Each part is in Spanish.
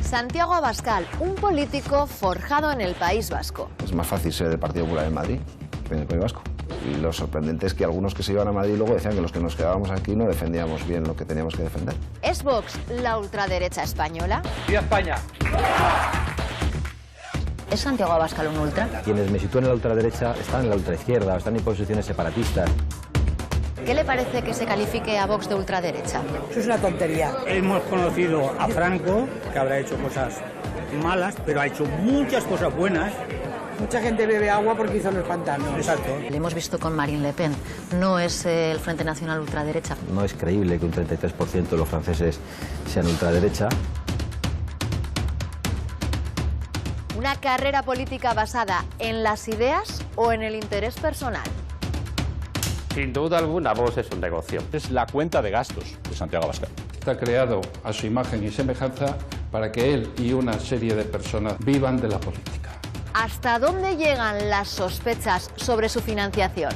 Santiago Abascal, un político forjado en el País Vasco. Es más fácil ser del Partido Popular en Madrid que en el País Vasco. Y lo sorprendente es que algunos que se iban a Madrid luego decían que los que nos quedábamos aquí no defendíamos bien lo que teníamos que defender. ¿Es Vox la ultraderecha española? ¡Viva España! ¿Es Santiago Abascal un ultra? Quienes me sitúan en la ultraderecha están en la ultraizquierda, están en posiciones separatistas. ¿Qué le parece que se califique a Vox de ultraderecha? Eso es una tontería. Hemos conocido a Franco, que habrá hecho cosas malas, pero ha hecho muchas cosas buenas. Mucha gente bebe agua porque hizo los pantanos. Exacto. Le hemos visto con Marine Le Pen. No es el Frente Nacional ultraderecha. No es creíble que un 33% de los franceses sean ultraderecha. ¿Una carrera política basada en las ideas o en el interés personal? Sin duda alguna, Vox es un negocio. Es la cuenta de gastos de Santiago Abascal. Está creado a su imagen y semejanza para que él y una serie de personas vivan de la política. ¿Hasta dónde llegan las sospechas sobre su financiación?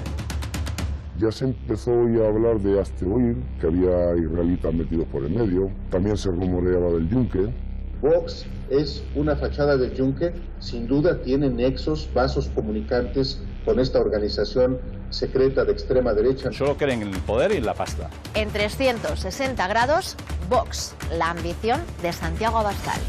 Ya se empezó hoy a hablar de asteroid, que había israelitas metidos por el medio. También se rumoreaba del yunque. Vox es una fachada del yunque. Sin duda tiene nexos, vasos comunicantes con esta organización secreta de extrema derecha. Solo creen en el poder y en la pasta. En 360 grados, Vox, la ambición de Santiago Abascal.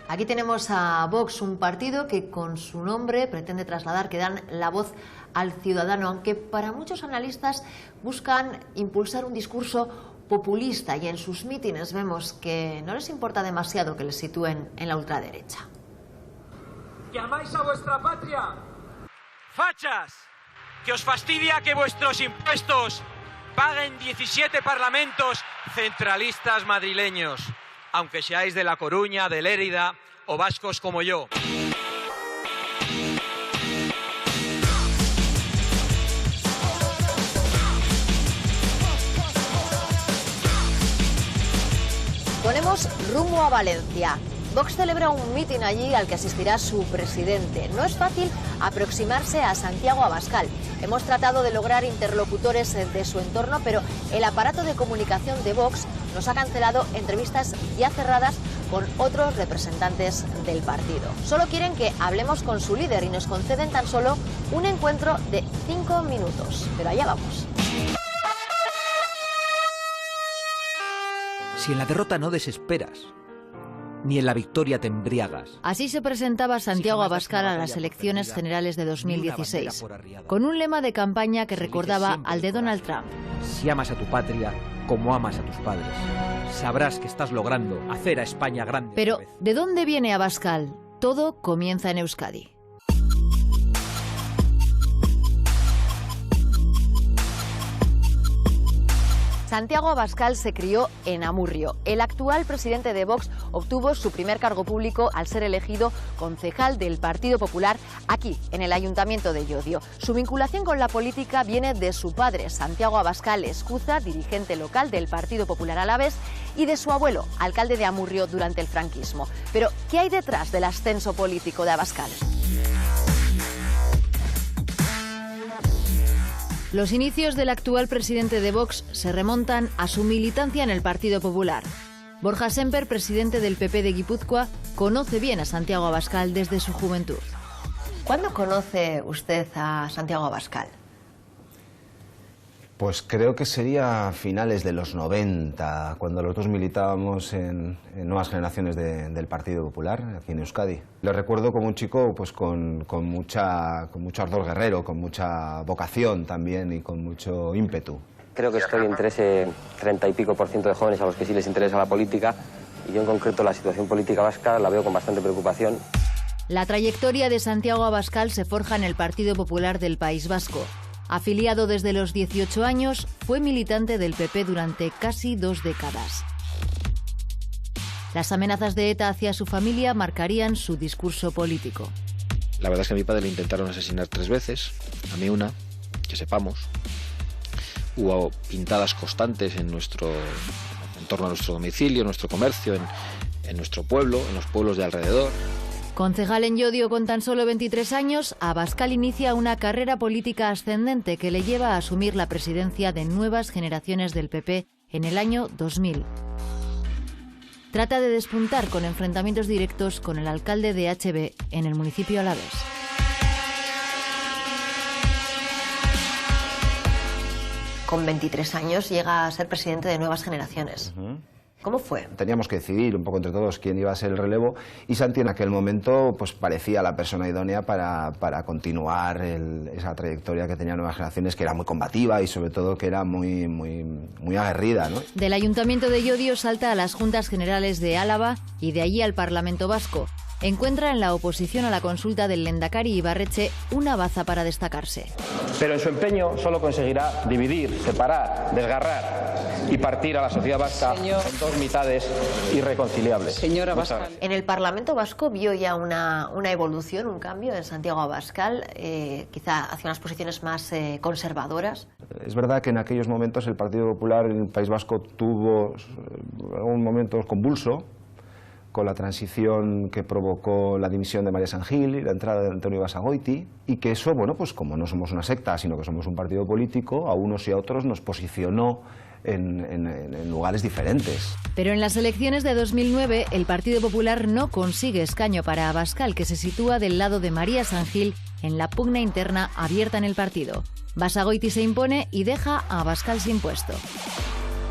Aquí tenemos a Vox, un partido que con su nombre pretende trasladar que dan la voz al ciudadano, aunque para muchos analistas buscan impulsar un discurso populista y en sus mítines vemos que no les importa demasiado que les sitúen en la ultraderecha. ¿Llamáis a vuestra patria? ¡Fachas! Que os fastidia que vuestros impuestos paguen 17 parlamentos centralistas madrileños, aunque seáis de La Coruña, de Lérida o vascos como yo. Ponemos rumbo a Valencia. Vox celebra un mitin allí al que asistirá su presidente. No es fácil aproximarse a Santiago Abascal. Hemos tratado de lograr interlocutores de su entorno, pero el aparato de comunicación de Vox nos ha cancelado entrevistas ya cerradas con otros representantes del partido. Solo quieren que hablemos con su líder y nos conceden tan solo un encuentro de 5 minutos. Pero allá vamos. Si en la derrota no desesperas, ni en la victoria te embriagas. Así se presentaba Santiago Abascal a las elecciones generales de 2016, con un lema de campaña que recordaba al de Donald Trump. Si amas a tu patria como amas a tus padres, sabrás que estás logrando hacer a España grande. Pero, ¿de dónde viene Abascal? Todo comienza en Euskadi. Santiago Abascal se crió en Amurrio. El actual presidente de Vox obtuvo su primer cargo público al ser elegido concejal del Partido Popular aquí, en el Ayuntamiento de Llodio. Su vinculación con la política viene de su padre, Santiago Abascal Escuza, dirigente local del Partido Popular Alavés, y de su abuelo, alcalde de Amurrio durante el franquismo. Pero, ¿qué hay detrás del ascenso político de Abascal? Los inicios del actual presidente de Vox se remontan a su militancia en el Partido Popular. Borja Sémper, presidente del PP de Guipúzcoa, conoce bien a Santiago Abascal desde su juventud. ¿Cuándo conoce usted a Santiago Abascal? Pues creo que sería a finales de los 90, cuando los dos militábamos en nuevas generaciones del Partido Popular, aquí en Euskadi. Lo recuerdo como un chico pues, con mucho ardor guerrero, con mucha vocación también y con mucho ímpetu. Creo que estoy entre ese 30 y pico % de jóvenes a los que sí les interesa la política, y yo en concreto la situación política vasca la veo con bastante preocupación. La trayectoria de Santiago Abascal se forja en el Partido Popular del País Vasco. Afiliado desde los 18 años, fue militante del PP durante casi 2 décadas. Las amenazas de ETA hacia su familia marcarían su discurso político. La verdad es que a mi padre le intentaron asesinar 3 veces, a mí una, que sepamos. Hubo pintadas constantes en torno a nuestro domicilio, en nuestro comercio, en nuestro pueblo, en los pueblos de alrededor. Concejal en Llodio con tan solo 23 años, Abascal inicia una carrera política ascendente que le lleva a asumir la presidencia de Nuevas Generaciones del PP en el año 2000. Trata de despuntar con enfrentamientos directos con el alcalde de HB en el municipio alavés. Con 23 años llega a ser presidente de Nuevas Generaciones. ¿Cómo fue? Teníamos que decidir un poco entre todos quién iba a ser el relevo y Santi en aquel momento pues parecía la persona idónea para continuar esa trayectoria que tenía Nuevas Generaciones, que era muy combativa y sobre todo que era muy aguerrida, ¿no? Del Ayuntamiento de Llodio salta a las Juntas Generales de Álava y de allí al Parlamento Vasco. Encuentra en la oposición a la consulta del Lehendakari Ibarretxe una baza para destacarse. Pero en su empeño solo conseguirá dividir, separar, desgarrar y partir a la sociedad vasca en 2 mitades irreconciliables. Señora Abascal. En el Parlamento Vasco vio ya una evolución, un cambio en Santiago Abascal, quizá hacia unas posiciones más conservadoras. Es verdad que en aquellos momentos el Partido Popular en el País Vasco tuvo un momento convulso, con la transición que provocó la dimisión de María San Gil y la entrada de Antonio Basagoiti, y que eso, bueno, pues como no somos una secta, sino que somos un partido político, a unos y a otros nos posicionó en lugares diferentes. Pero en las elecciones de 2009 el Partido Popular no consigue escaño para Abascal, que se sitúa del lado de María San Gil en la pugna interna abierta en el partido. Basagoiti se impone y deja a Abascal sin puesto.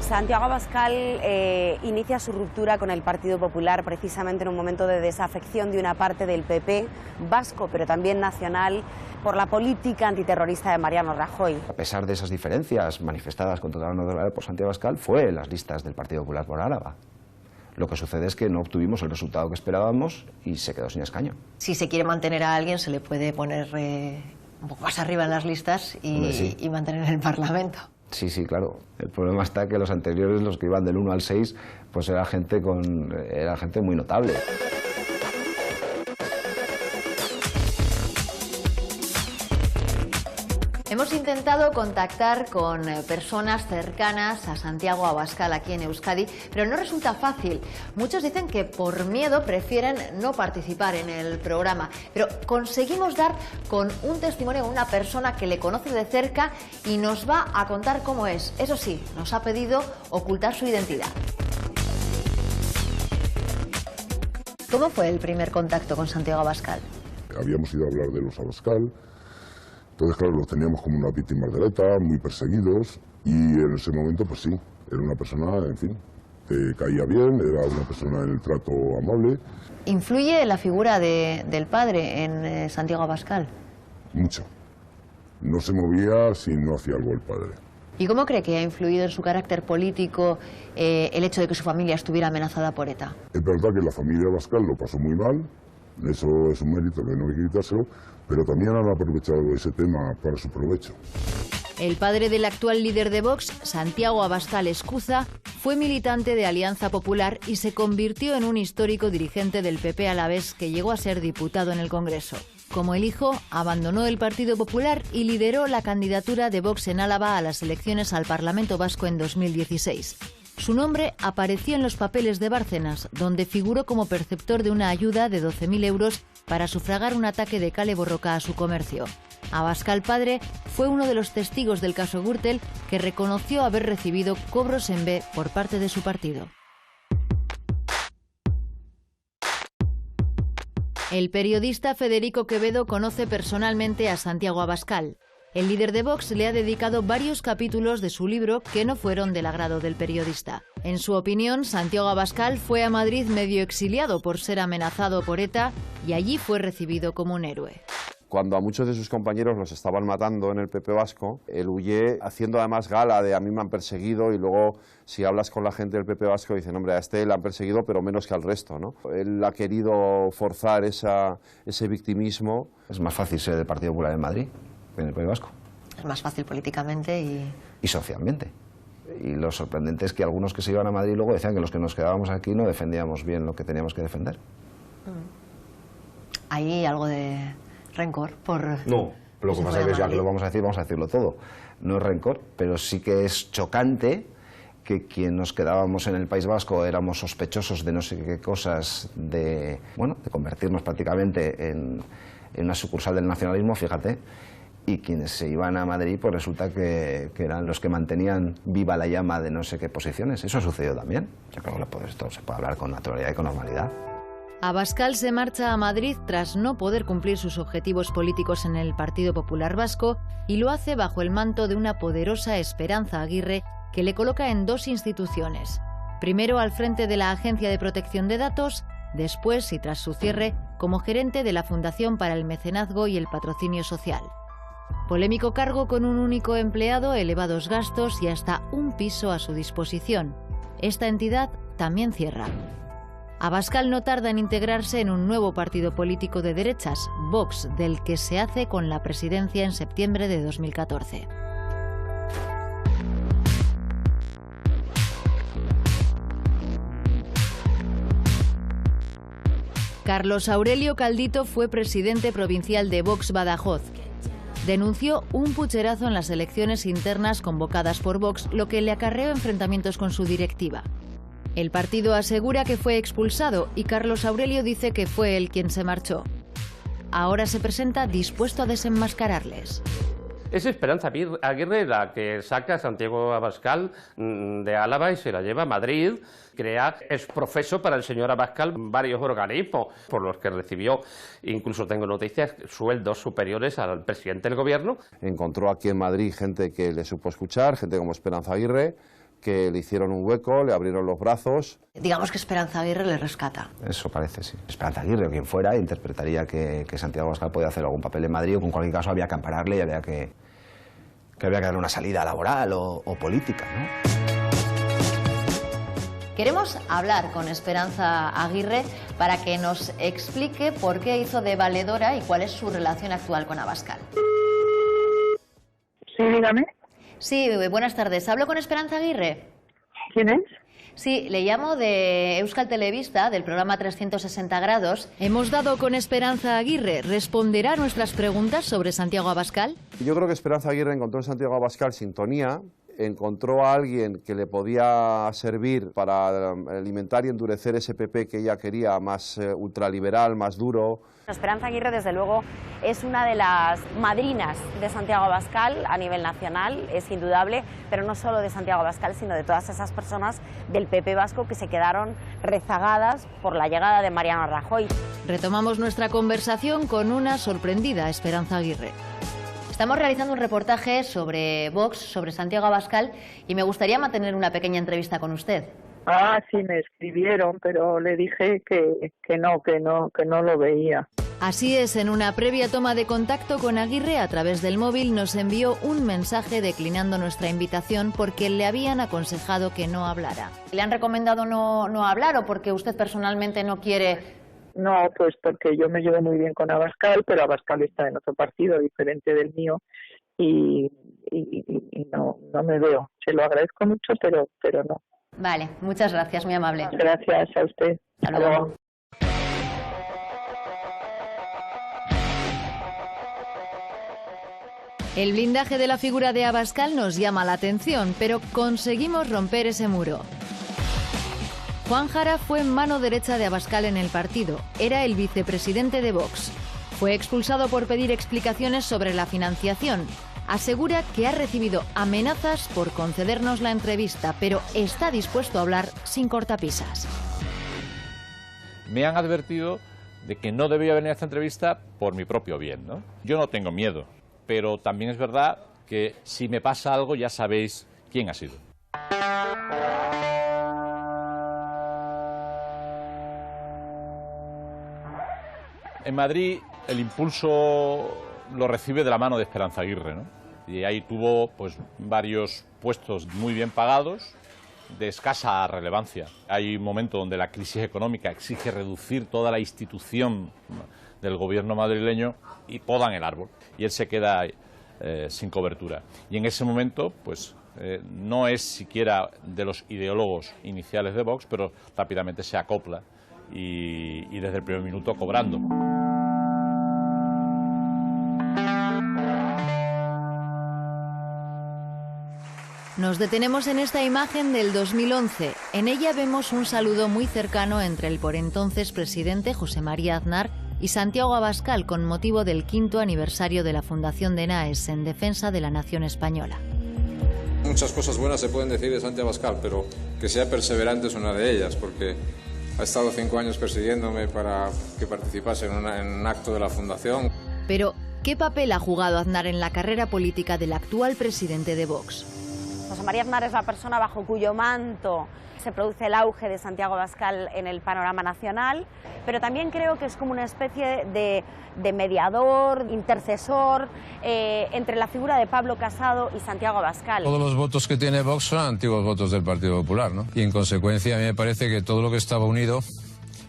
Santiago Abascal inicia su ruptura con el Partido Popular precisamente en un momento de desafección de una parte del PP vasco, pero también nacional, por la política antiterrorista de Mariano Rajoy. A pesar de esas diferencias manifestadas con total normalidad por Santiago Abascal, fue en las listas del Partido Popular por Álava. Lo que sucede es que no obtuvimos el resultado que esperábamos y se quedó sin escaño. Si se quiere mantener a alguien, se le puede poner un poco más arriba en las listas y mantener en el Parlamento. Sí, sí, claro. El problema está que los anteriores, los que iban del 1 al 6, pues era gente muy notable. Hemos intentado contactar con personas cercanas a Santiago Abascal aquí en Euskadi, pero no resulta fácil. Muchos dicen que por miedo prefieren no participar en el programa, pero conseguimos dar con un testimonio de una persona que le conoce de cerca y nos va a contar cómo es. Eso sí, nos ha pedido ocultar su identidad. ¿Cómo fue el primer contacto con Santiago Abascal? Habíamos ido a hablar de los Abascal. Entonces, claro, los teníamos como unas víctimas de ETA, muy perseguidos, y en ese momento, pues sí, era una persona, en fin, te caía bien, era una persona en el trato amable. ¿Influye la figura del padre en Santiago Abascal? Mucho. No se movía si no hacía algo el padre. ¿Y cómo cree que ha influido en su carácter político el hecho de que su familia estuviera amenazada por ETA? Es verdad que la familia Abascal lo pasó muy mal, eso es un mérito que no hay que quitárselo, pero también han aprovechado ese tema para su provecho. El padre del actual líder de Vox, Santiago Abascal Escuza, fue militante de Alianza Popular y se convirtió en un histórico dirigente del PP alavés que llegó a ser diputado en el Congreso. Como el hijo, abandonó el Partido Popular y lideró la candidatura de Vox en Álava a las elecciones al Parlamento Vasco en 2016. Su nombre apareció en los papeles de Bárcenas, donde figuró como perceptor de una ayuda de 12.000 euros para sufragar un ataque de Kale Borroka a su comercio. Abascal padre fue uno de los testigos del caso Gürtel, que reconoció haber recibido cobros en B por parte de su partido. El periodista Federico Quevedo conoce personalmente a Santiago Abascal. El líder de Vox le ha dedicado varios capítulos de su libro que no fueron del agrado del periodista. En su opinión, Santiago Abascal fue a Madrid medio exiliado por ser amenazado por ETA y allí fue recibido como un héroe. Cuando a muchos de sus compañeros los estaban matando en el PP vasco, él huye haciendo además gala de a mí me han perseguido, y luego si hablas con la gente del PP vasco dicen, hombre, a este le han perseguido pero menos que al resto, ¿no? Él ha querido forzar ese victimismo. Es más fácil ser del Partido Popular en Madrid que en el País Vasco. Es más fácil políticamente y socialmente. Y lo sorprendente es que algunos que se iban a Madrid luego decían que los que nos quedábamos aquí no defendíamos bien lo que teníamos que defender. ¿Hay algo de rencor por...? No, lo que pasa es que ya que lo vamos a decirlo todo. No es rencor, pero sí que es chocante que quien nos quedábamos en el País Vasco éramos sospechosos de no sé qué cosas, de convertirnos prácticamente en una sucursal del nacionalismo, fíjate, y quienes se iban a Madrid pues resulta que eran los que mantenían viva la llama de no sé qué posiciones. Eso ha sucedido también. Yo creo que esto se puede hablar con naturalidad y con normalidad. Abascal se marcha a Madrid tras no poder cumplir sus objetivos políticos en el Partido Popular Vasco y lo hace bajo el manto de una poderosa Esperanza Aguirre que le coloca en dos instituciones. Primero al frente de la Agencia de Protección de Datos, después y tras su cierre como gerente de la Fundación para el Mecenazgo y el Patrocinio Social. Polémico cargo con un único empleado, elevados gastos y hasta un piso a su disposición. Esta entidad también cierra. Abascal no tarda en integrarse en un nuevo partido político de derechas, Vox, del que se hace con la presidencia en septiembre de 2014. Carlos Aurelio Caldito fue presidente provincial de Vox Badajoz. Denunció un pucherazo en las elecciones internas convocadas por Vox, lo que le acarreó enfrentamientos con su directiva. El partido asegura que fue expulsado y Carlos Aurelio dice que fue él quien se marchó. Ahora se presenta dispuesto a desenmascararles. Es Esperanza Aguirre la que saca a Santiago Abascal de Álava y se la lleva a Madrid. Crea exprofeso para el señor Abascal varios organismos por los que recibió, incluso tengo noticias, sueldos superiores al presidente del gobierno. Encontró aquí en Madrid gente que le supo escuchar, gente como Esperanza Aguirre, que le hicieron un hueco, le abrieron los brazos. Digamos que Esperanza Aguirre le rescata. Eso parece, sí. Esperanza Aguirre o quien fuera interpretaría que Santiago Abascal podía hacer algún papel en Madrid, o que en cualquier caso había que ampararle y había que darle una salida laboral o política, ¿no? Queremos hablar con Esperanza Aguirre para que nos explique por qué hizo de valedora y cuál es su relación actual con Abascal. Sí, dígame. Sí, buenas tardes. ¿Hablo con Esperanza Aguirre? ¿Quién es? Sí, le llamo de Euskal Telebista, del programa 360 grados. Hemos dado con Esperanza Aguirre. ¿Responderá a nuestras preguntas sobre Santiago Abascal? Yo creo que Esperanza Aguirre encontró en Santiago Abascal sintonía, encontró a alguien que le podía servir para alimentar y endurecer ese PP que ella quería, más ultraliberal, más duro. Esperanza Aguirre, desde luego, es una de las madrinas de Santiago Abascal a nivel nacional, es indudable, pero no solo de Santiago Abascal, sino de todas esas personas del PP vasco que se quedaron rezagadas por la llegada de Mariano Rajoy. Retomamos nuestra conversación con una sorprendida Esperanza Aguirre. Estamos realizando un reportaje sobre Vox, sobre Santiago Abascal, y me gustaría mantener una pequeña entrevista con usted. Ah, sí, me escribieron, pero le dije que no lo veía. Así es, en una previa toma de contacto con Aguirre a través del móvil nos envió un mensaje declinando nuestra invitación porque le habían aconsejado que no hablara. ¿Le han recomendado no hablar o porque usted personalmente no quiere...? No, pues porque yo me llevo muy bien con Abascal, pero Abascal está en otro partido diferente del mío y no me veo. Se lo agradezco mucho, pero no. Vale, muchas gracias, muy amable. Gracias a usted. Hasta luego. El blindaje de la figura de Abascal nos llama la atención, pero conseguimos romper ese muro. Juan Jara fue mano derecha de Abascal en el partido. Era el vicepresidente de Vox. Fue expulsado por pedir explicaciones sobre la financiación. Asegura que ha recibido amenazas por concedernos la entrevista, pero está dispuesto a hablar sin cortapisas. Me han advertido de que no debía venir a esta entrevista por mi propio bien, ¿no? Yo no tengo miedo, pero también es verdad que si me pasa algo ya sabéis quién ha sido. En Madrid El impulso lo recibe de la mano de Esperanza Aguirre, ¿no? Y ahí tuvo pues varios puestos muy bien pagados, de escasa relevancia. Hay un momento donde la crisis económica exige reducir toda la institución del gobierno madrileño y podan el árbol. Y él se queda sin cobertura. Y en ese momento, pues no es siquiera de los ideólogos iniciales de Vox, pero rápidamente se acopla y desde el primer minuto cobrando. Nos detenemos en esta imagen del 2011. En ella vemos un saludo muy cercano entre el por entonces presidente José María Aznar y Santiago Abascal con motivo del 5º aniversario de la fundación de NAES en defensa de la nación española. Muchas cosas buenas se pueden decir de Santiago Abascal, pero que sea perseverante es una de ellas, porque ha estado 5 años persiguiéndome para que participase en un acto de la fundación. Pero, ¿qué papel ha jugado Aznar en la carrera política del actual presidente de Vox? José María Aznar es la persona bajo cuyo manto se produce el auge de Santiago Abascal en el panorama nacional, pero también creo que es como una especie de mediador, intercesor entre la figura de Pablo Casado y Santiago Abascal. Todos los votos que tiene Vox son antiguos votos del Partido Popular, ¿no? Y en consecuencia a mí me parece que todo lo que estaba unido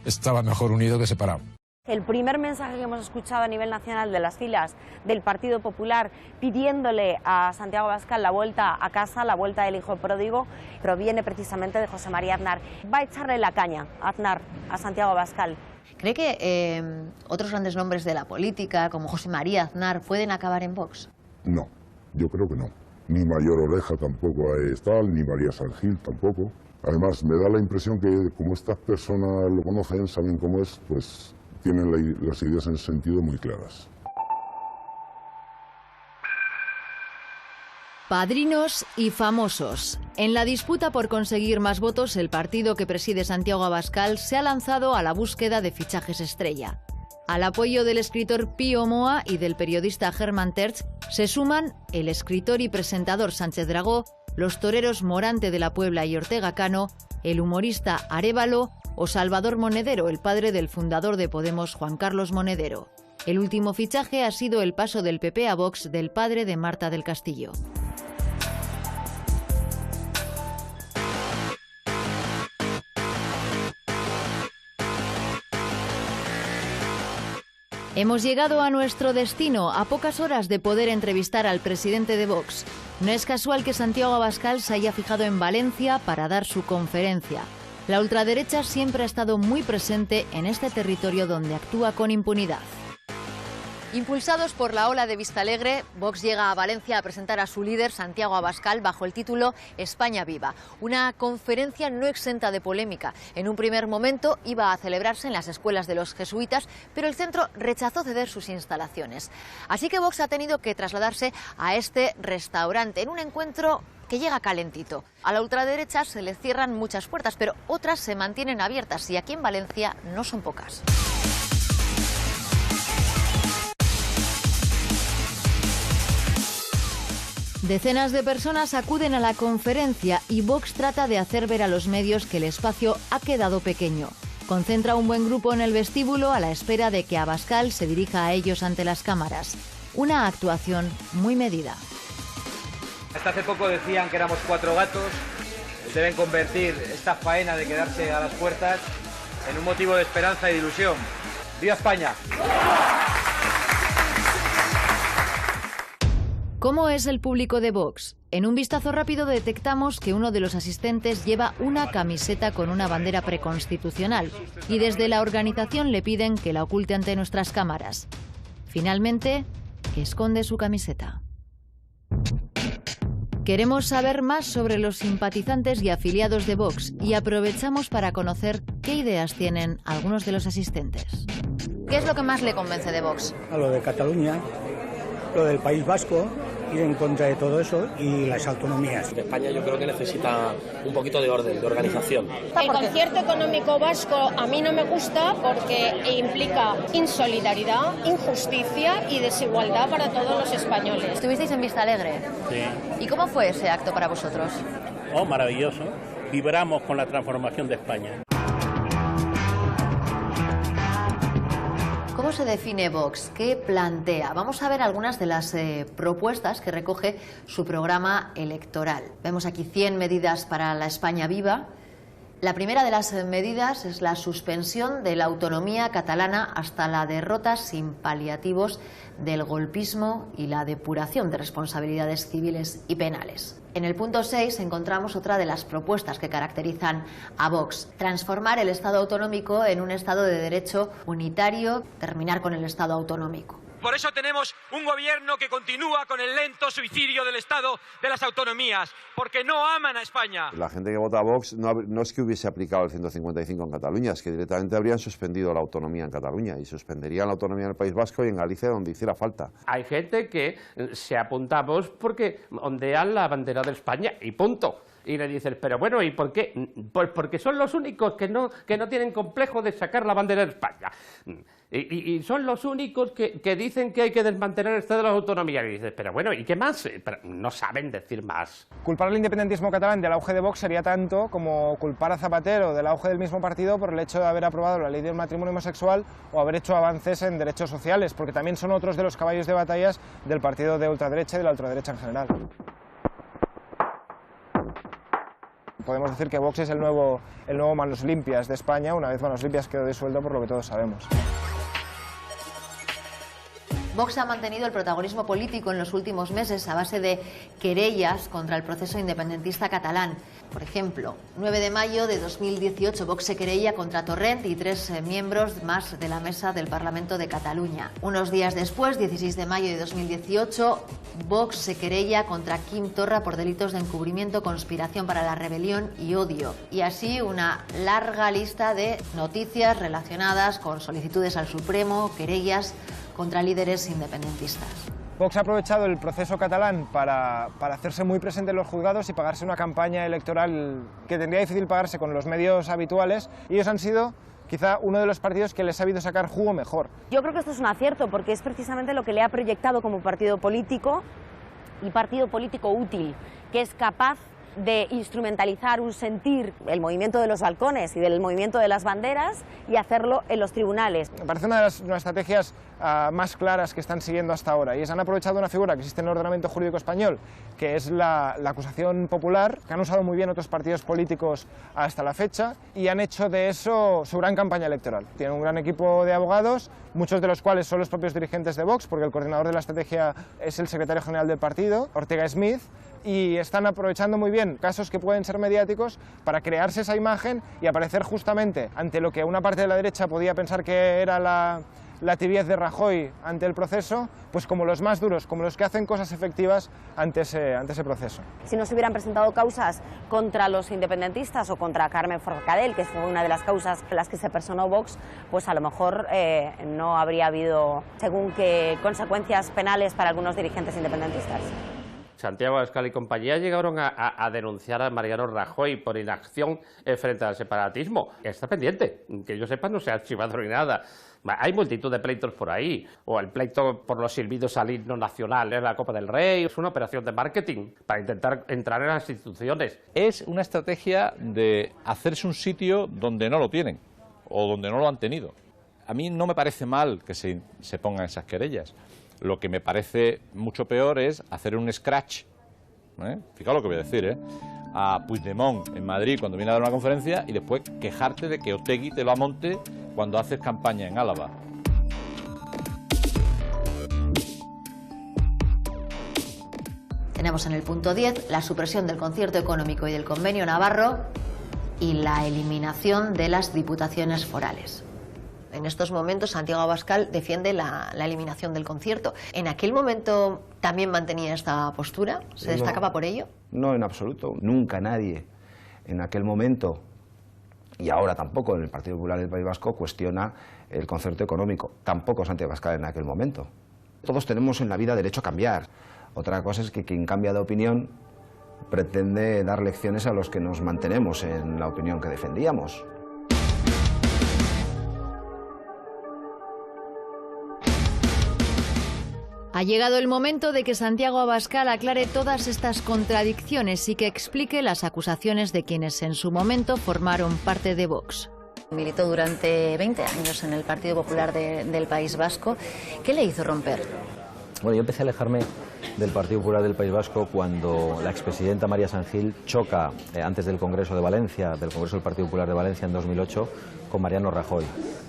estaba mejor unido que separado. El primer mensaje que hemos escuchado a nivel nacional de las filas del Partido Popular pidiéndole a Santiago Abascal la vuelta a casa, la vuelta del hijo pródigo, proviene precisamente de José María Aznar. Va a echarle la caña Aznar a Santiago Abascal. ¿Cree que otros grandes nombres de la política, como José María Aznar, pueden acabar en Vox? No, yo creo que no. Ni Mayor Oreja tampoco es tal, ni María San Gil tampoco. Además, me da la impresión que como estas personas lo conocen, saben cómo es, pues tienen las ideas en ese sentido muy claras. Padrinos y famosos. En la disputa por conseguir más votos, el partido que preside Santiago Abascal se ha lanzado a la búsqueda de fichajes estrella. Al apoyo del escritor Pío Moa y del periodista Germán Terch se suman el escritor y presentador Sánchez Dragó, los toreros Morante de la Puebla y Ortega Cano, el humorista Arévalo o Salvador Monedero, el padre del fundador de Podemos, Juan Carlos Monedero. El último fichaje ha sido el paso del PP a Vox del padre de Marta del Castillo. Hemos llegado a nuestro destino, a pocas horas de poder entrevistar al presidente de Vox. No es casual que Santiago Abascal se haya fijado en Valencia para dar su conferencia. La ultraderecha siempre ha estado muy presente en este territorio donde actúa con impunidad. Impulsados por la ola de Vistalegre, Vox llega a Valencia a presentar a su líder, Santiago Abascal, bajo el título España Viva. Una conferencia no exenta de polémica. En un primer momento iba a celebrarse en las escuelas de los jesuitas, pero el centro rechazó ceder sus instalaciones. Así que Vox ha tenido que trasladarse a este restaurante en un encuentro que llega calentito. A la ultraderecha se le cierran muchas puertas, pero otras se mantienen abiertas y aquí en Valencia no son pocas. Decenas de personas acuden a la conferencia y Vox trata de hacer ver a los medios que el espacio ha quedado pequeño. Concentra un buen grupo en el vestíbulo a la espera de que Abascal se dirija a ellos ante las cámaras. Una actuación muy medida. Hasta hace poco decían que éramos 4 gatos. Deben convertir esta faena de quedarse a las puertas en un motivo de esperanza y de ilusión. ¡Viva España! ¿Cómo es el público de Vox? En un vistazo rápido detectamos que uno de los asistentes lleva una camiseta con una bandera preconstitucional y desde la organización le piden que la oculte ante nuestras cámaras. Finalmente, esconde su camiseta. Queremos saber más sobre los simpatizantes y afiliados de Vox y aprovechamos para conocer qué ideas tienen algunos de los asistentes. ¿Qué es lo que más le convence de Vox? A lo de Cataluña, lo del País Vasco, ir en contra de todo eso y las autonomías. España yo creo que necesita un poquito de orden, de organización. El concierto económico vasco a mí no me gusta porque implica insolidaridad, injusticia y desigualdad para todos los españoles. ¿Estuvisteis en Vistalegre? Sí. ¿Y cómo fue ese acto para vosotros? Oh, maravilloso. Vibramos con la transformación de España. ¿Cómo se define Vox? ¿Qué plantea? Vamos a ver algunas de las propuestas que recoge su programa electoral. Vemos aquí 100 medidas para la España viva. La primera de las medidas es la suspensión de la autonomía catalana hasta la derrota sin paliativos del golpismo y la depuración de responsabilidades civiles y penales. En el punto 6 encontramos otra de las propuestas que caracterizan a Vox: transformar el Estado autonómico en un Estado de derecho unitario, terminar con el Estado autonómico. Por eso tenemos un gobierno que continúa con el lento suicidio del Estado de las autonomías, porque no aman a España. La gente que vota a Vox no es que hubiese aplicado el 155 en Cataluña, es que directamente habrían suspendido la autonomía en Cataluña y suspenderían la autonomía en el País Vasco y en Galicia donde hiciera falta. Hay gente que se apunta a Vox porque ondean la bandera de España y punto. Y le dices, pero bueno, ¿y por qué? Pues porque son los únicos que no tienen complejo de sacar la bandera de España. Y son los únicos que dicen que hay que desmantelar el Estado de las autonomías. Y dices, pero bueno, ¿y qué más? Pero no saben decir más. Culpar al independentismo catalán del auge de Vox sería tanto como culpar a Zapatero del auge del mismo partido por el hecho de haber aprobado la ley del matrimonio homosexual o haber hecho avances en derechos sociales, porque también son otros de los caballos de batallas del partido de ultraderecha y de la ultraderecha en general. Podemos decir que Vox es el nuevo Manos Limpias de España. Una vez Manos Limpias quedó disuelto, por lo que todos sabemos. Vox ha mantenido el protagonismo político en los últimos meses a base de querellas contra el proceso independentista catalán. Por ejemplo, 9 de mayo de 2018, Vox se querella contra Torrent y 3 miembros más de la mesa del Parlamento de Cataluña. Unos días después, 16 de mayo de 2018, Vox se querella contra Quim Torra por delitos de encubrimiento, conspiración para la rebelión y odio. Y así una larga lista de noticias relacionadas con solicitudes al Supremo, querellas contra líderes independentistas. Vox ha aprovechado el proceso catalán para hacerse muy presente en los juzgados y pagarse una campaña electoral que tendría difícil pagarse con los medios habituales, y ellos han sido quizá uno de los partidos que les ha sabido sacar jugo mejor. Yo creo que esto es un acierto porque es precisamente lo que le ha proyectado como partido político y partido político útil, que es capaz de instrumentalizar un sentir, el movimiento de los balcones y del movimiento de las banderas, y hacerlo en los tribunales. Me parece una de las estrategias más claras que están siguiendo hasta ahora, y es han aprovechado una figura que existe en el ordenamiento jurídico español, que es la acusación popular, que han usado muy bien otros partidos políticos hasta la fecha, y han hecho de eso su gran campaña electoral. Tienen un gran equipo de abogados, muchos de los cuales son los propios dirigentes de Vox, porque el coordinador de la estrategia es el secretario general del partido, Ortega Smith, y están aprovechando muy bien casos que pueden ser mediáticos para crearse esa imagen y aparecer justamente ante lo que una parte de la derecha podía pensar que era la tibiez de Rajoy ante el proceso, pues como los más duros, como los que hacen cosas efectivas ante ese proceso. Si no se hubieran presentado causas contra los independentistas o contra Carmen Forcadell, que fue una de las causas en las que se personó Vox, pues a lo mejor no habría habido según qué consecuencias penales para algunos dirigentes independentistas. Santiago Abascal y compañía llegaron a denunciar a Mariano Rajoy por inacción frente al separatismo. Está pendiente, que yo sepa no se ha archivado ni nada. Hay multitud de pleitos por ahí, o el pleito por los silbidos al himno nacional en la Copa del Rey. Es una operación de marketing para intentar entrar en las instituciones. Es una estrategia de hacerse un sitio donde no lo tienen o donde no lo han tenido. A mí no me parece mal que se pongan esas querellas. Lo que me parece mucho peor es hacer un scratch, fijaos lo que voy a decir, a Puigdemont en Madrid cuando viene a dar una conferencia y después quejarte de que Otegi te lo amonte cuando haces campaña en Álava. Tenemos en el punto 10 la supresión del concierto económico y del convenio navarro y la eliminación de las diputaciones forales. En estos momentos Santiago Abascal defiende la eliminación del concierto. ¿En aquel momento también mantenía esta postura? ¿Se destacaba por ello? No, en absoluto. Nunca nadie en aquel momento, y ahora tampoco en el Partido Popular del País Vasco, cuestiona el concierto económico. Tampoco Santiago Abascal en aquel momento. Todos tenemos en la vida derecho a cambiar. Otra cosa es que quien cambia de opinión pretende dar lecciones a los que nos mantenemos en la opinión que defendíamos. Ha llegado el momento de que Santiago Abascal aclare todas estas contradicciones y que explique las acusaciones de quienes en su momento formaron parte de Vox. Militó durante 20 años en el Partido Popular del País Vasco. ¿Qué le hizo romper? Bueno, yo empecé a alejarme del Partido Popular del País Vasco cuando la expresidenta María San Gil choca antes del Congreso de Valencia, del Congreso del Partido Popular de Valencia en 2008, con Mariano Rajoy.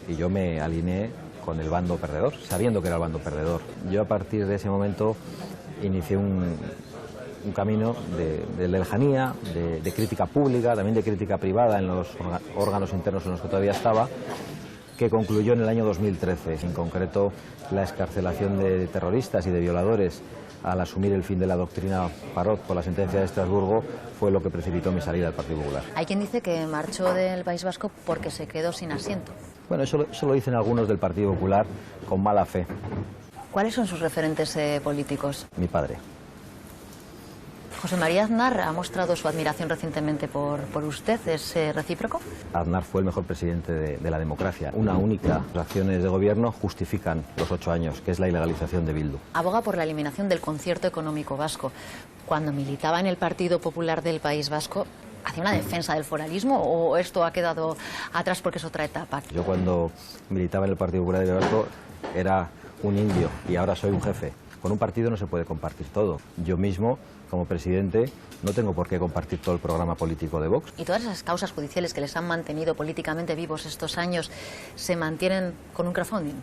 Y yo me alineé con el bando perdedor, sabiendo que era el bando perdedor. Yo a partir de ese momento inicié un camino de lejanía, de crítica pública, también de crítica privada en los órganos internos en los que todavía estaba, que concluyó en el año 2013, en concreto la excarcelación de terroristas y de violadores al asumir el fin de la doctrina Parot por la sentencia de Estrasburgo, fue lo que precipitó mi salida del Partido Popular. Hay quien dice que marchó del País Vasco porque se quedó sin asiento. Bueno, eso lo dicen algunos del Partido Popular con mala fe. ¿Cuáles son sus referentes políticos? Mi padre. José María Aznar ha mostrado su admiración recientemente por usted. ¿Es recíproco? Aznar fue el mejor presidente de la democracia. Una única. Las acciones de gobierno justifican los 8 años, que es la ilegalización de Bildu. Aboga por la eliminación del concierto económico vasco. Cuando militaba en el Partido Popular del País Vasco, ¿hacía una defensa del foralismo o esto ha quedado atrás porque es otra etapa? Yo cuando militaba en el Partido Popular del País Vasco era un indio y ahora soy un jefe. Con un partido no se puede compartir todo. Yo mismo, como presidente, no tengo por qué compartir todo el programa político de Vox. ¿Y todas esas causas judiciales que les han mantenido políticamente vivos estos años se mantienen con un crowdfunding?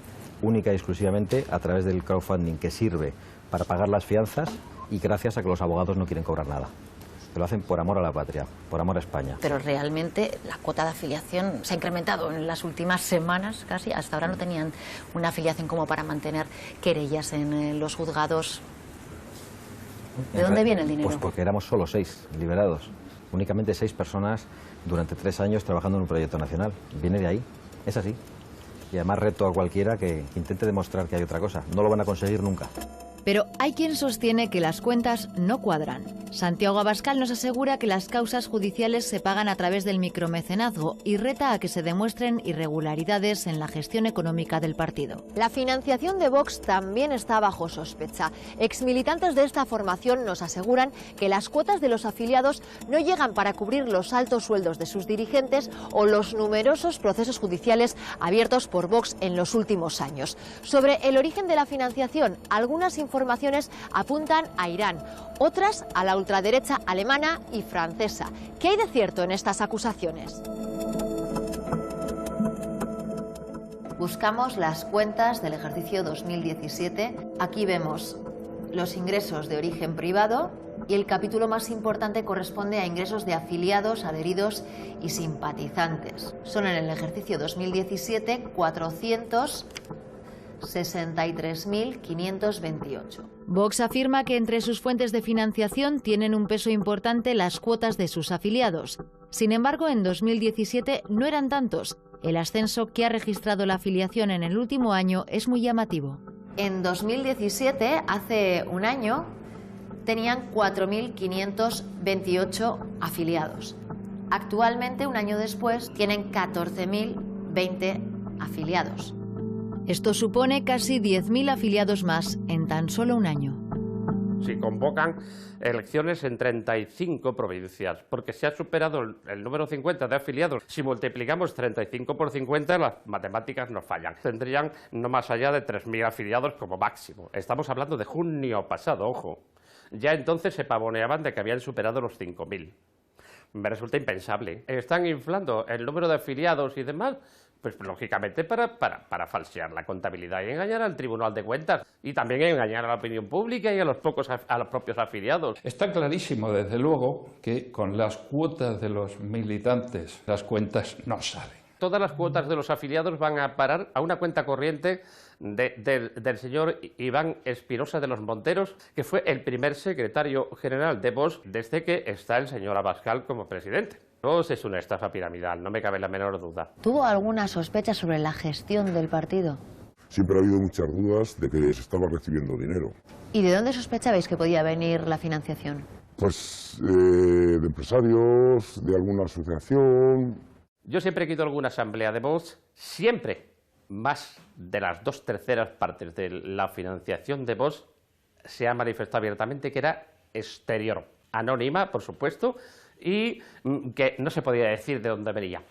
Única y exclusivamente a través del crowdfunding, que sirve para pagar las fianzas y gracias a que los abogados no quieren cobrar nada. Que lo hacen por amor a la patria, por amor a España. Pero realmente la cuota de afiliación se ha incrementado en las últimas semanas casi. Hasta ahora no tenían una afiliación como para mantener querellas en los juzgados. ¿De dónde viene el dinero? Pues porque éramos solo 6 liberados. Únicamente 6 personas durante 3 años trabajando en un proyecto nacional. Viene de ahí, es así. Y además reto a cualquiera que intente demostrar que hay otra cosa. No lo van a conseguir nunca. Pero hay quien sostiene que las cuentas no cuadran. Santiago Abascal nos asegura que las causas judiciales se pagan a través del micromecenazgo y reta a que se demuestren irregularidades en la gestión económica del partido. La financiación de Vox también está bajo sospecha. Exmilitantes de esta formación nos aseguran que las cuotas de los afiliados no llegan para cubrir los altos sueldos de sus dirigentes o los numerosos procesos judiciales abiertos por Vox en los últimos años. Sobre el origen de la financiación, algunas informaciones apuntan a Irán, otras a la ultraderecha alemana y francesa. ¿Qué hay de cierto en estas acusaciones? Buscamos las cuentas del ejercicio 2017. Aquí vemos los ingresos de origen privado y el capítulo más importante corresponde a ingresos de afiliados, adheridos y simpatizantes. Son en el ejercicio 2017 463.528. Vox afirma que entre sus fuentes de financiación tienen un peso importante las cuotas de sus afiliados. Sin embargo, en 2017 no eran tantos. El ascenso que ha registrado la afiliación en el último año es muy llamativo. En 2017, hace un año, tenían 4.528 afiliados. Actualmente, un año después, tienen 14.020 afiliados. Esto supone casi 10.000 afiliados más en tan solo un año. Si convocan elecciones en 35 provincias, porque se ha superado el número 50 de afiliados. Si multiplicamos 35 por 50, las matemáticas nos fallan. Tendrían no más allá de 3.000 afiliados como máximo. Estamos hablando de junio pasado, ojo. Ya entonces se pavoneaban de que habían superado los 5.000. Me resulta impensable. Están inflando el número de afiliados y demás, pues lógicamente para falsear la contabilidad y engañar al Tribunal de Cuentas y también engañar a la opinión pública y a los propios afiliados. Está clarísimo, desde luego, que con las cuotas de los militantes las cuentas no salen. Todas las cuotas de los afiliados van a parar a una cuenta corriente del señor Iván Espinosa de los Monteros, que fue el primer secretario general de Vox desde que está el señor Abascal como presidente. Vox es una estafa piramidal, no me cabe la menor duda. ¿Tuvo alguna sospecha sobre la gestión del partido? Siempre ha habido muchas dudas de que se estaba recibiendo dinero. ¿Y de dónde sospechabais que podía venir la financiación? Pues de empresarios, de alguna asociación. Yo siempre que he ido a alguna asamblea de Vox, siempre más de las 2/3 partes de la financiación de Vox se ha manifestado abiertamente que era exterior, anónima, por supuesto, y que no se podía decir de dónde venía.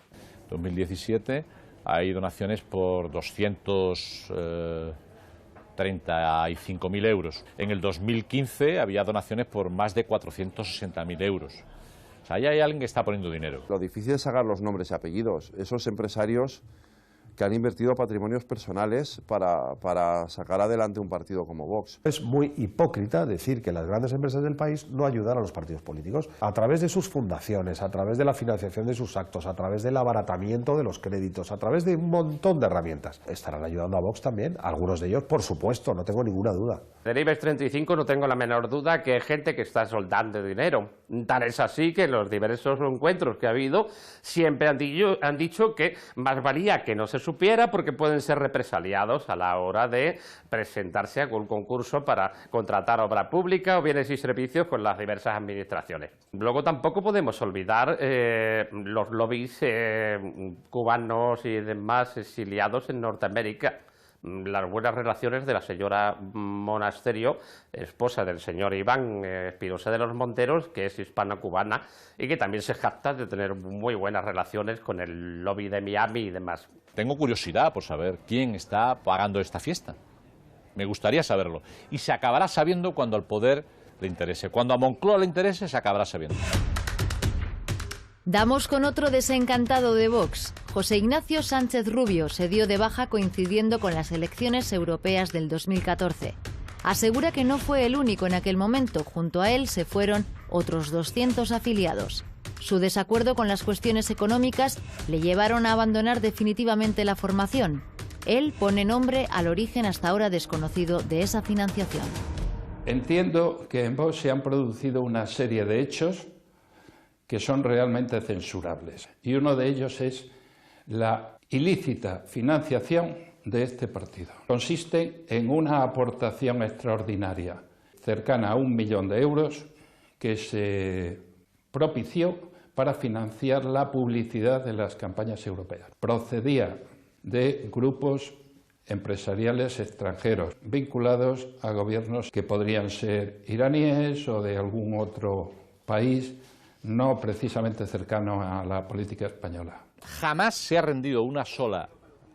2017 hay donaciones por 235.000 euros. En el 2015 había donaciones por más de 460.000 euros. O sea, ahí hay alguien que está poniendo dinero. Lo difícil es sacar los nombres y apellidos. Esos empresarios que han invertido patrimonios personales para sacar adelante un partido como Vox. Es muy hipócrita decir que las grandes empresas del país no ayudan a los partidos políticos. A través de sus fundaciones, a través de la financiación de sus actos, a través del abaratamiento de los créditos, a través de un montón de herramientas. Estarán ayudando a Vox también, algunos de ellos, por supuesto, no tengo ninguna duda. Del IBEX 35 no tengo la menor duda que hay gente que está soltando dinero. Tal es así que en los diversos encuentros que ha habido siempre han dicho que más valía que no se supiera porque pueden ser represaliados a la hora de presentarse a algún concurso para contratar obra pública o bienes y servicios con las diversas administraciones. Luego tampoco podemos olvidar los lobbies cubanos y demás exiliados en Norteamérica. Las buenas relaciones de la señora Monasterio, esposa del señor Iván Espinosa de los Monteros, que es hispano-cubana y que también se jacta de tener muy buenas relaciones con el lobby de Miami y demás. Tengo curiosidad por saber quién está pagando esta fiesta. Me gustaría saberlo. Y se acabará sabiendo cuando al poder le interese. Cuando a Moncloa le interese, se acabará sabiendo. Damos con otro desencantado de Vox. José Ignacio Sánchez Rubio se dio de baja coincidiendo con las elecciones europeas del 2014. Asegura que no fue el único en aquel momento. Junto a él se fueron otros 200 afiliados. Su desacuerdo con las cuestiones económicas le llevaron a abandonar definitivamente la formación. Él pone nombre al origen hasta ahora desconocido de esa financiación. Entiendo que en Vox se han producido una serie de hechos que son realmente censurables. Y uno de ellos es la ilícita financiación de este partido. Consiste en una aportación extraordinaria, cercana a 1 millón de euros, que se propició para financiar la publicidad de las campañas europeas. Procedía de grupos empresariales extranjeros vinculados a gobiernos que podrían ser iraníes o de algún otro país no precisamente cercano a la política española. Jamás se ha rendido una sola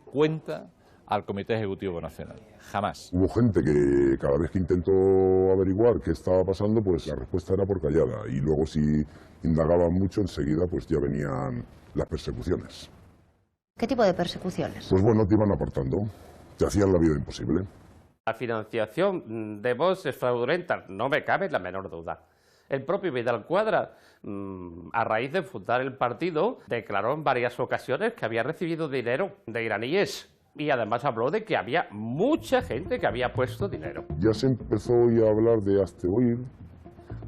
cuenta al Comité Ejecutivo Nacional. Jamás. Hubo gente que cada vez que intentó averiguar qué estaba pasando, pues la respuesta era por callada. Y luego si indagaban mucho, enseguida pues ya venían las persecuciones. ¿Qué tipo de persecuciones? Pues bueno, te iban apartando, te hacían la vida imposible. La financiación de Vox es fraudulenta, no me cabe la menor duda. El propio Vidal Quadras, a raíz de fundar el partido, declaró en varias ocasiones que había recibido dinero de iraníes y además habló de que había mucha gente que había puesto dinero. Ya se empezó hoy a hablar de Hazte-Oír,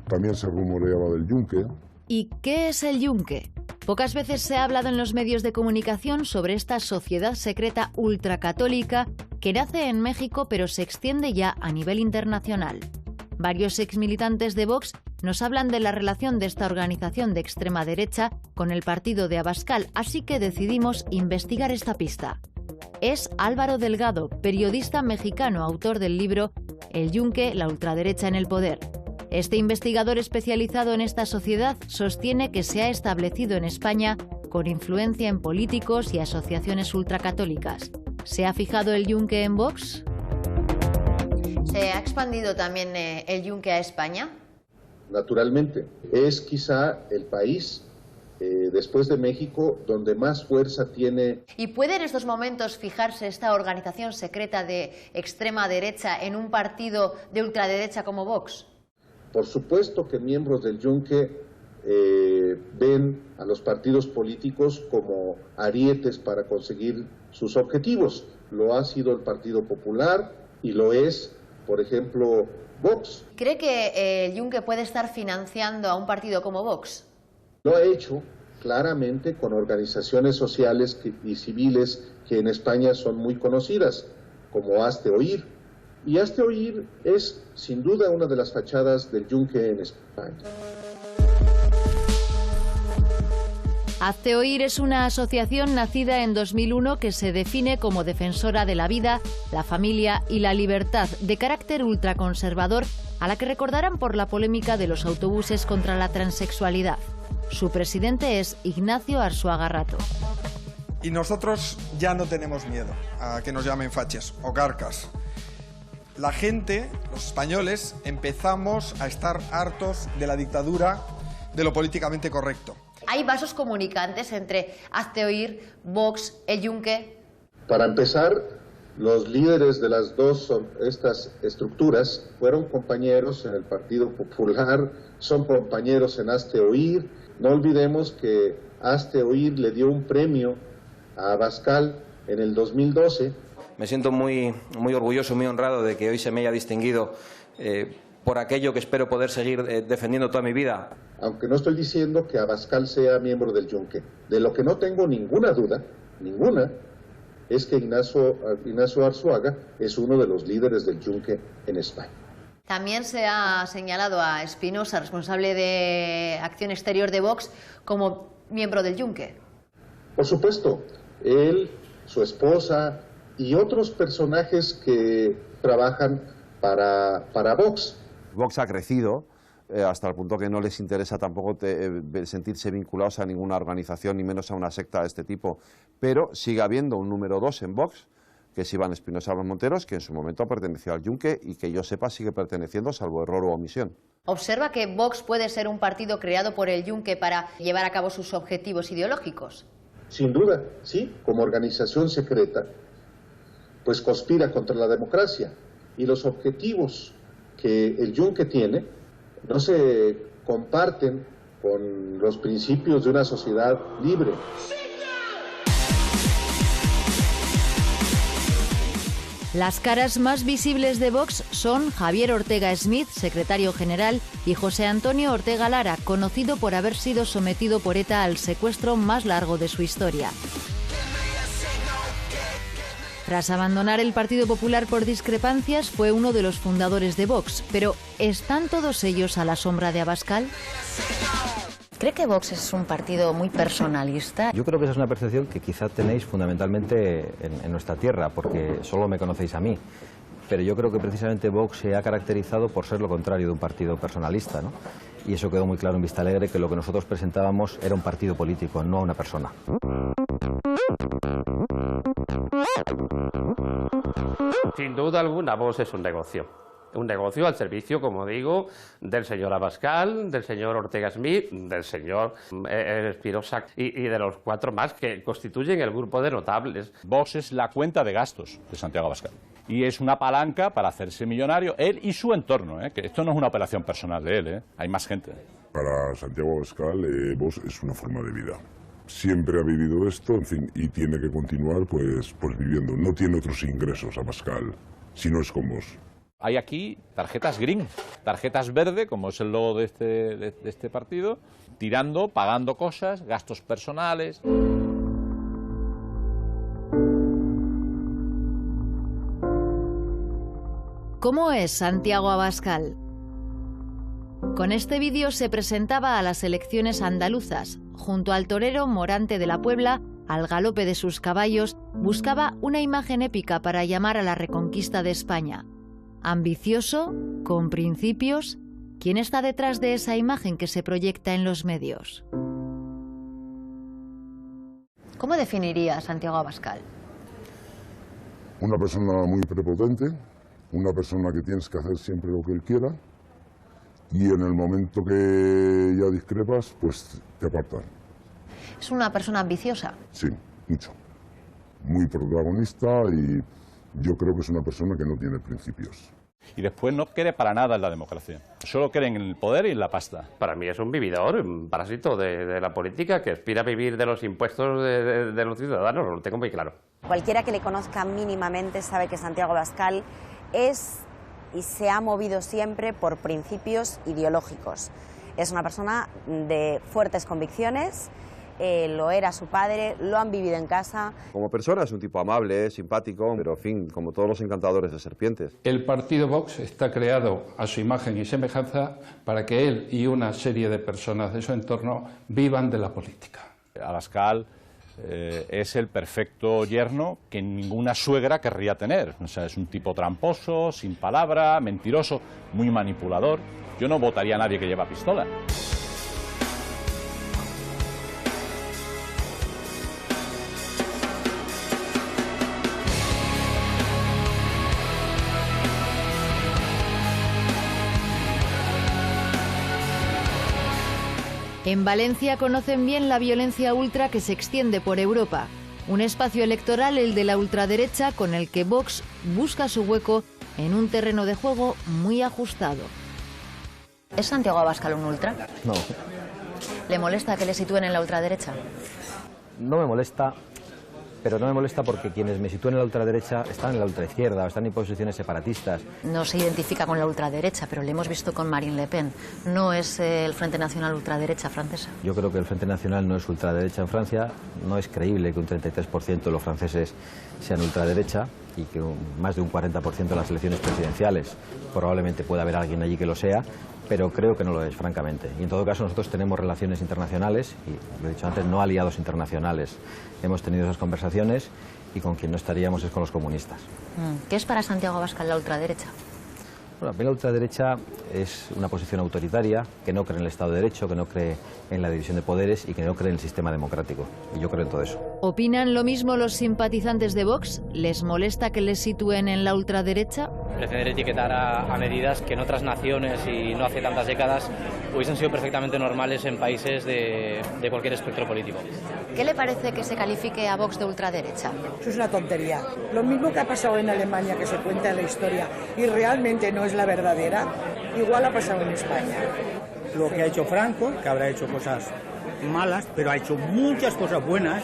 también se rumoreaba del Yunque. ¿Y qué es el Yunque? Pocas veces se ha hablado en los medios de comunicación sobre esta sociedad secreta ultracatólica que nace en México pero se extiende ya a nivel internacional. Varios exmilitantes de Vox nos hablan de la relación de esta organización de extrema derecha con el partido de Abascal, así que decidimos investigar esta pista. Es Álvaro Delgado, periodista mexicano, autor del libro El Yunque, la ultraderecha en el poder. Este investigador especializado en esta sociedad sostiene que se ha establecido en España con influencia en políticos y asociaciones ultracatólicas. ¿Se ha fijado el Yunque en Vox? ¿Se ha expandido también el Yunque a España? Naturalmente. Es quizá el país, después de México, donde más fuerza tiene. ¿Y puede en estos momentos fijarse esta organización secreta de extrema derecha en un partido de ultraderecha como Vox? Por supuesto que miembros del Yunque ven a los partidos políticos como arietes para conseguir sus objetivos. Lo ha sido el Partido Popular y lo es, por ejemplo, Vox. ¿Cree que el Yunque puede estar financiando a un partido como Vox? Lo ha hecho claramente con organizaciones sociales y civiles que en España son muy conocidas, como Hazte-Oír. Y Hazte-Oír es, sin duda, una de las fachadas del Yunque en España. Hazte-Oír es una asociación nacida en 2001 que se define como defensora de la vida, la familia y la libertad, de carácter ultraconservador, a la que recordarán por la polémica de los autobuses contra la transexualidad. Su presidente es Ignacio Arzuaga Rato. Y nosotros ya no tenemos miedo a que nos llamen fachas o carcas. La gente, los españoles, empezamos a estar hartos de la dictadura de lo políticamente correcto. ¿Hay vasos comunicantes entre Hazte Oír, Vox, el Yunque? Para empezar, los líderes de las estas estructuras fueron compañeros en el Partido Popular, son compañeros en Hazte Oír. No olvidemos que Hazte Oír le dio un premio a Abascal en el 2012. Me siento muy orgulloso, muy honrado de que hoy se me haya distinguido por aquello que espero poder seguir defendiendo toda mi vida. Aunque no estoy diciendo que Abascal sea miembro del Yunque, de lo que no tengo ninguna duda, es que Ignacio Arzuaga es uno de los líderes del Yunque en España. También se ha señalado a Espinosa, responsable de Acción Exterior de Vox, como miembro del Yunque. Por supuesto, él, su esposa y otros personajes que trabajan para Vox. Vox ha crecido hasta el punto que no les interesa tampoco sentirse vinculados a ninguna organización, ni menos a una secta de este tipo. Pero sigue habiendo un número 2 en Vox, que es Iván Espinosa Monteros, que en su momento perteneció al Yunque y que yo sepa sigue perteneciendo, salvo error o omisión. ¿Observa que Vox puede ser un partido creado por el Yunque para llevar a cabo sus objetivos ideológicos? Sin duda, sí, como organización secreta, pues conspira contra la democracia. Y los objetivos que el Yunque tiene no se comparten con los principios de una sociedad libre. Las caras más visibles de Vox son Javier Ortega Smith, secretario general, y José Antonio Ortega Lara, conocido por haber sido sometido por ETA al secuestro más largo de su historia. Tras abandonar el Partido Popular por discrepancias, fue uno de los fundadores de Vox. Pero, ¿están todos ellos a la sombra de Abascal? ¿Cree que Vox es un partido muy personalista? Yo creo que esa es una percepción que quizá tenéis fundamentalmente en nuestra tierra, porque solo me conocéis a mí. Pero yo creo que precisamente Vox se ha caracterizado por ser lo contrario de un partido personalista, ¿no? Y eso quedó muy claro en Vista Alegre, que lo que nosotros presentábamos era un partido político, no una persona. Sin duda alguna, Vox es un negocio. Un negocio al servicio, como digo, del señor Abascal, del señor Ortega Smith, del señor Espinosa y de los 4 más que constituyen el grupo de notables. Vox es la cuenta de gastos de Santiago Abascal. Y es una palanca para hacerse millonario, él y su entorno, que esto no es una operación personal de él, hay más gente. Para Santiago Abascal, Vox es una forma de vida. Siempre ha vivido esto, en fin, y tiene que continuar pues viviendo. No tiene otros ingresos Abascal, si no es con Vox. Hay aquí tarjetas green, tarjetas verde, como es el logo de este partido, tirando, pagando cosas, gastos personales. ¿Cómo es Santiago Abascal? Con este vídeo se presentaba a las elecciones andaluzas. Junto al torero Morante de la Puebla, al galope de sus caballos, buscaba una imagen épica para llamar a la reconquista de España. Ambicioso, con principios, ¿quién está detrás de esa imagen que se proyecta en los medios? ¿Cómo definiría a Santiago Abascal? Una persona muy prepotente, una persona que tienes que hacer siempre lo que él quiera y en el momento que ya discrepas, pues te apartan. ¿Es una persona ambiciosa? Sí, mucho. Muy protagonista y yo creo que es una persona que no tiene principios. Y después no cree para nada en la democracia. Solo creen en el poder y en la pasta. Para mí es un vividor, un parásito de la política que aspira a vivir de los impuestos de los ciudadanos, lo tengo muy claro. Cualquiera que le conozca mínimamente sabe que Santiago Abascal es y se ha movido siempre por principios ideológicos. Es una persona de fuertes convicciones. Lo era su padre, lo han vivido en casa. Como persona es un tipo amable, simpático, pero en fin, como todos los encantadores de serpientes. El partido Vox está creado a su imagen y semejanza para que él y una serie de personas de su entorno vivan de la política. Abascal es el perfecto yerno que ninguna suegra querría tener. O sea, es un tipo tramposo, sin palabra, mentiroso, muy manipulador. Yo no votaría a nadie que lleva pistola. En Valencia conocen bien la violencia ultra que se extiende por Europa. Un espacio electoral, el de la ultraderecha, con el que Vox busca su hueco en un terreno de juego muy ajustado. ¿Es Santiago Abascal un ultra? No, ¿Le molesta que le sitúen en la ultraderecha? no me molesta, pero no me molesta porque quienes me sitúen en la ultraderecha están en la ultraizquierda o están en posiciones separatistas. No se identifica con la ultraderecha, pero le hemos visto con Marine Le Pen. ¿No es el Frente Nacional ultraderecha francesa? Yo creo que el Frente Nacional no es ultraderecha en Francia. No es creíble que un 33% de los franceses sean ultraderecha y que más de un 40% de las elecciones presidenciales. Probablemente pueda haber alguien allí que lo sea, pero creo que no lo es, francamente. Y en todo caso nosotros tenemos relaciones internacionales y, lo he dicho antes, no aliados internacionales. Hemos tenido esas conversaciones y con quien no estaríamos es con los comunistas. ¿Qué es para Santiago Abascal la ultraderecha? Bueno, la ultraderecha es una posición autoritaria que no cree en el Estado de Derecho, que no cree en la división de poderes y que no cree en el sistema democrático. Y yo creo en todo eso. ¿Opinan lo mismo los simpatizantes de Vox? ¿Les molesta que les sitúen en la ultraderecha? Pretender etiquetar a medidas que en otras naciones y no hace tantas décadas hubiesen sido perfectamente normales en países de cualquier espectro político. ¿Qué le parece que se califique a Vox de ultraderecha? Eso es una tontería. Lo mismo que ha pasado en Alemania, que se cuenta en la historia, y realmente no es la verdadera, igual ha pasado en España. Lo que ha hecho Franco, que habrá hecho cosas malas, pero ha hecho muchas cosas buenas.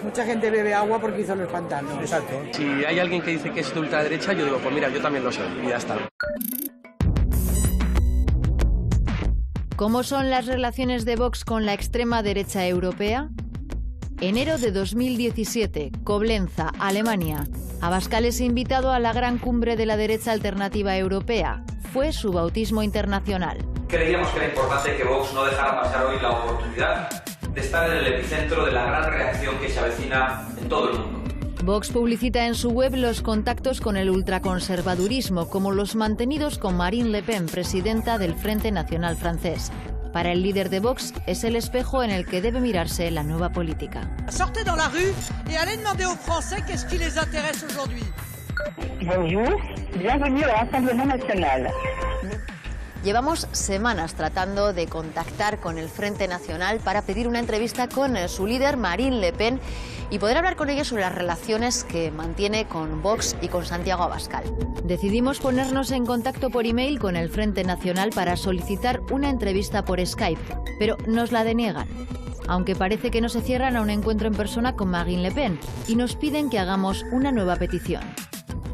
Mucha gente bebe agua porque hizo los pantanos. Exacto. Si hay alguien que dice que es de ultraderecha, yo digo, pues mira, yo también lo soy, y ya está. ¿Cómo son las relaciones de Vox con la extrema derecha europea? Enero de 2017, Coblenza, Alemania. Abascal es invitado a la gran cumbre de la derecha alternativa europea. Fue su bautismo internacional. Creíamos que era importante que Vox no dejara pasar hoy la oportunidad de estar en el epicentro de la gran reacción que se avecina en todo el mundo. Vox publicita en su web los contactos con el ultraconservadurismo, como los mantenidos con Marine Le Pen, presidenta del Frente Nacional francés. Para el líder de Vox es el espejo en el que debe mirarse la nueva política. Sortez dans la rue et allez demander aux Français qu'est-ce qui les intéresse aujourd'hui. Bonjour, bienvenue au Rassemblement National. Llevamos semanas tratando de contactar con el Frente Nacional para pedir una entrevista con su líder, Marine Le Pen, y poder hablar con ella sobre las relaciones que mantiene con Vox y con Santiago Abascal. Decidimos ponernos en contacto por email con el Frente Nacional para solicitar una entrevista por Skype, pero nos la deniegan. Aunque parece que no se cierran a un encuentro en persona con Marine Le Pen y nos piden que hagamos una nueva petición.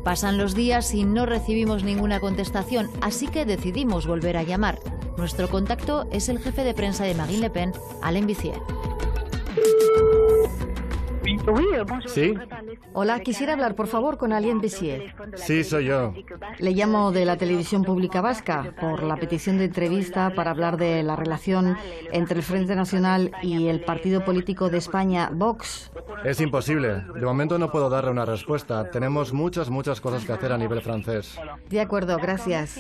Pasan los días y no recibimos ninguna contestación, así que decidimos volver a llamar. Nuestro contacto es el jefe de prensa de Marine Le Pen, Alain Bissier. ¿Sí? Hola, quisiera hablar, por favor, con Alain Bissier. Sí, soy yo. Le llamo de la televisión pública vasca por la petición de entrevista para hablar de la relación entre el Frente Nacional y el partido político de España, Vox. Es imposible. De momento no puedo darle una respuesta. Tenemos muchas cosas que hacer a nivel francés. De acuerdo, gracias.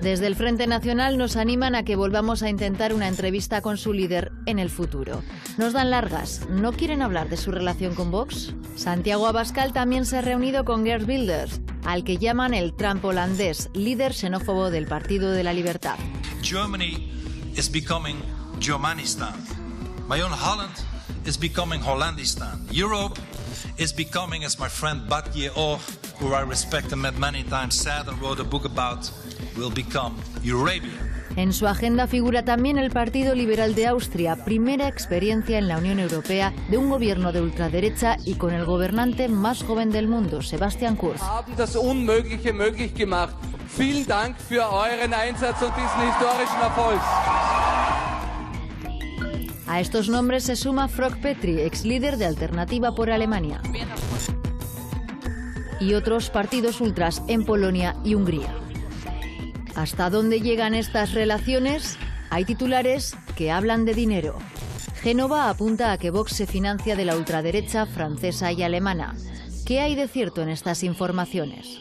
Desde el Frente Nacional nos animan a que volvamos a intentar una entrevista con su líder en el futuro. Nos dan largas. ¿No quieren hablar de su relación con Vox? Santiago Abascal también se ha reunido con Geert Wilders, al que llaman el Trump holandés, líder xenófobo del Partido de la Libertad. Germany is becoming Germanistan. My own Holland is becoming Hollandistan. Europe is becoming, as my friend Batje O, who I respect and met many times, said and wrote a book about, will become Eurabia. En su agenda figura también el Partido Liberal de Austria, primera experiencia en la Unión Europea de un gobierno de ultraderecha y con el gobernante más joven del mundo, Sebastian Kurz. Haben das Unmögliche möglich gemacht. Vielen Dank für euren Einsatz und diesen historischen Erfolg. A estos nombres se suma Frog Petri, ex líder de Alternativa por Alemania. Y otros partidos ultras en Polonia y Hungría. ¿Hasta dónde llegan estas relaciones? Hay titulares que hablan de dinero. Génova apunta a que Vox se financia de la ultraderecha francesa y alemana. ¿Qué hay de cierto en estas informaciones?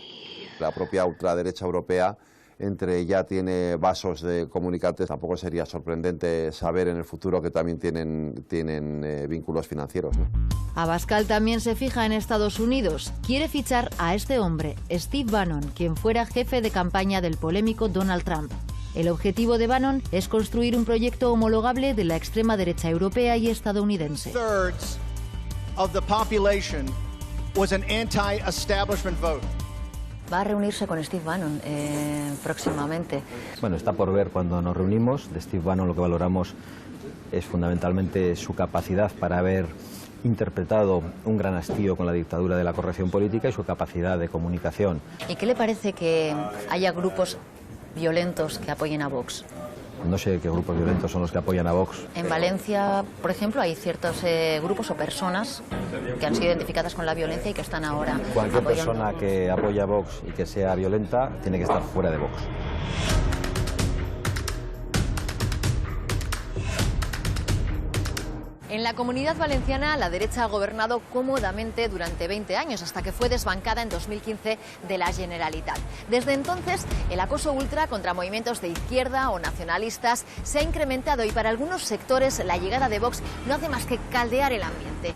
La propia ultraderecha europea entre ella tiene vasos de comunicantes. Tampoco sería sorprendente saber en el futuro que también tienen vínculos financieros, ¿no? Abascal también se fija en Estados Unidos. Quiere fichar a este hombre, Steve Bannon, quien fuera jefe de campaña del polémico Donald Trump. El objetivo de Bannon es construir un proyecto homologable de la extrema derecha europea y estadounidense. Va a reunirse con Steve Bannon próximamente. Bueno, está por ver cuando nos reunimos. De Steve Bannon lo que valoramos es fundamentalmente su capacidad para haber interpretado un gran hastío con la dictadura de la corrección política y su capacidad de comunicación. ¿Y qué le parece que haya grupos violentos que apoyen a Vox? No sé qué grupos violentos son los que apoyan a Vox. En Valencia, por ejemplo, hay ciertos grupos o personas que han sido identificadas con la violencia y que están ahora Cualquier apoyando. persona que apoya a Vox y que sea violenta tiene que estar fuera de Vox. En la Comunidad Valenciana, la derecha ha gobernado cómodamente durante 20 años, hasta que fue desbancada en 2015 de la Generalitat. Desde entonces, el acoso ultra contra movimientos de izquierda o nacionalistas se ha incrementado y para algunos sectores la llegada de Vox no hace más que caldear el ambiente.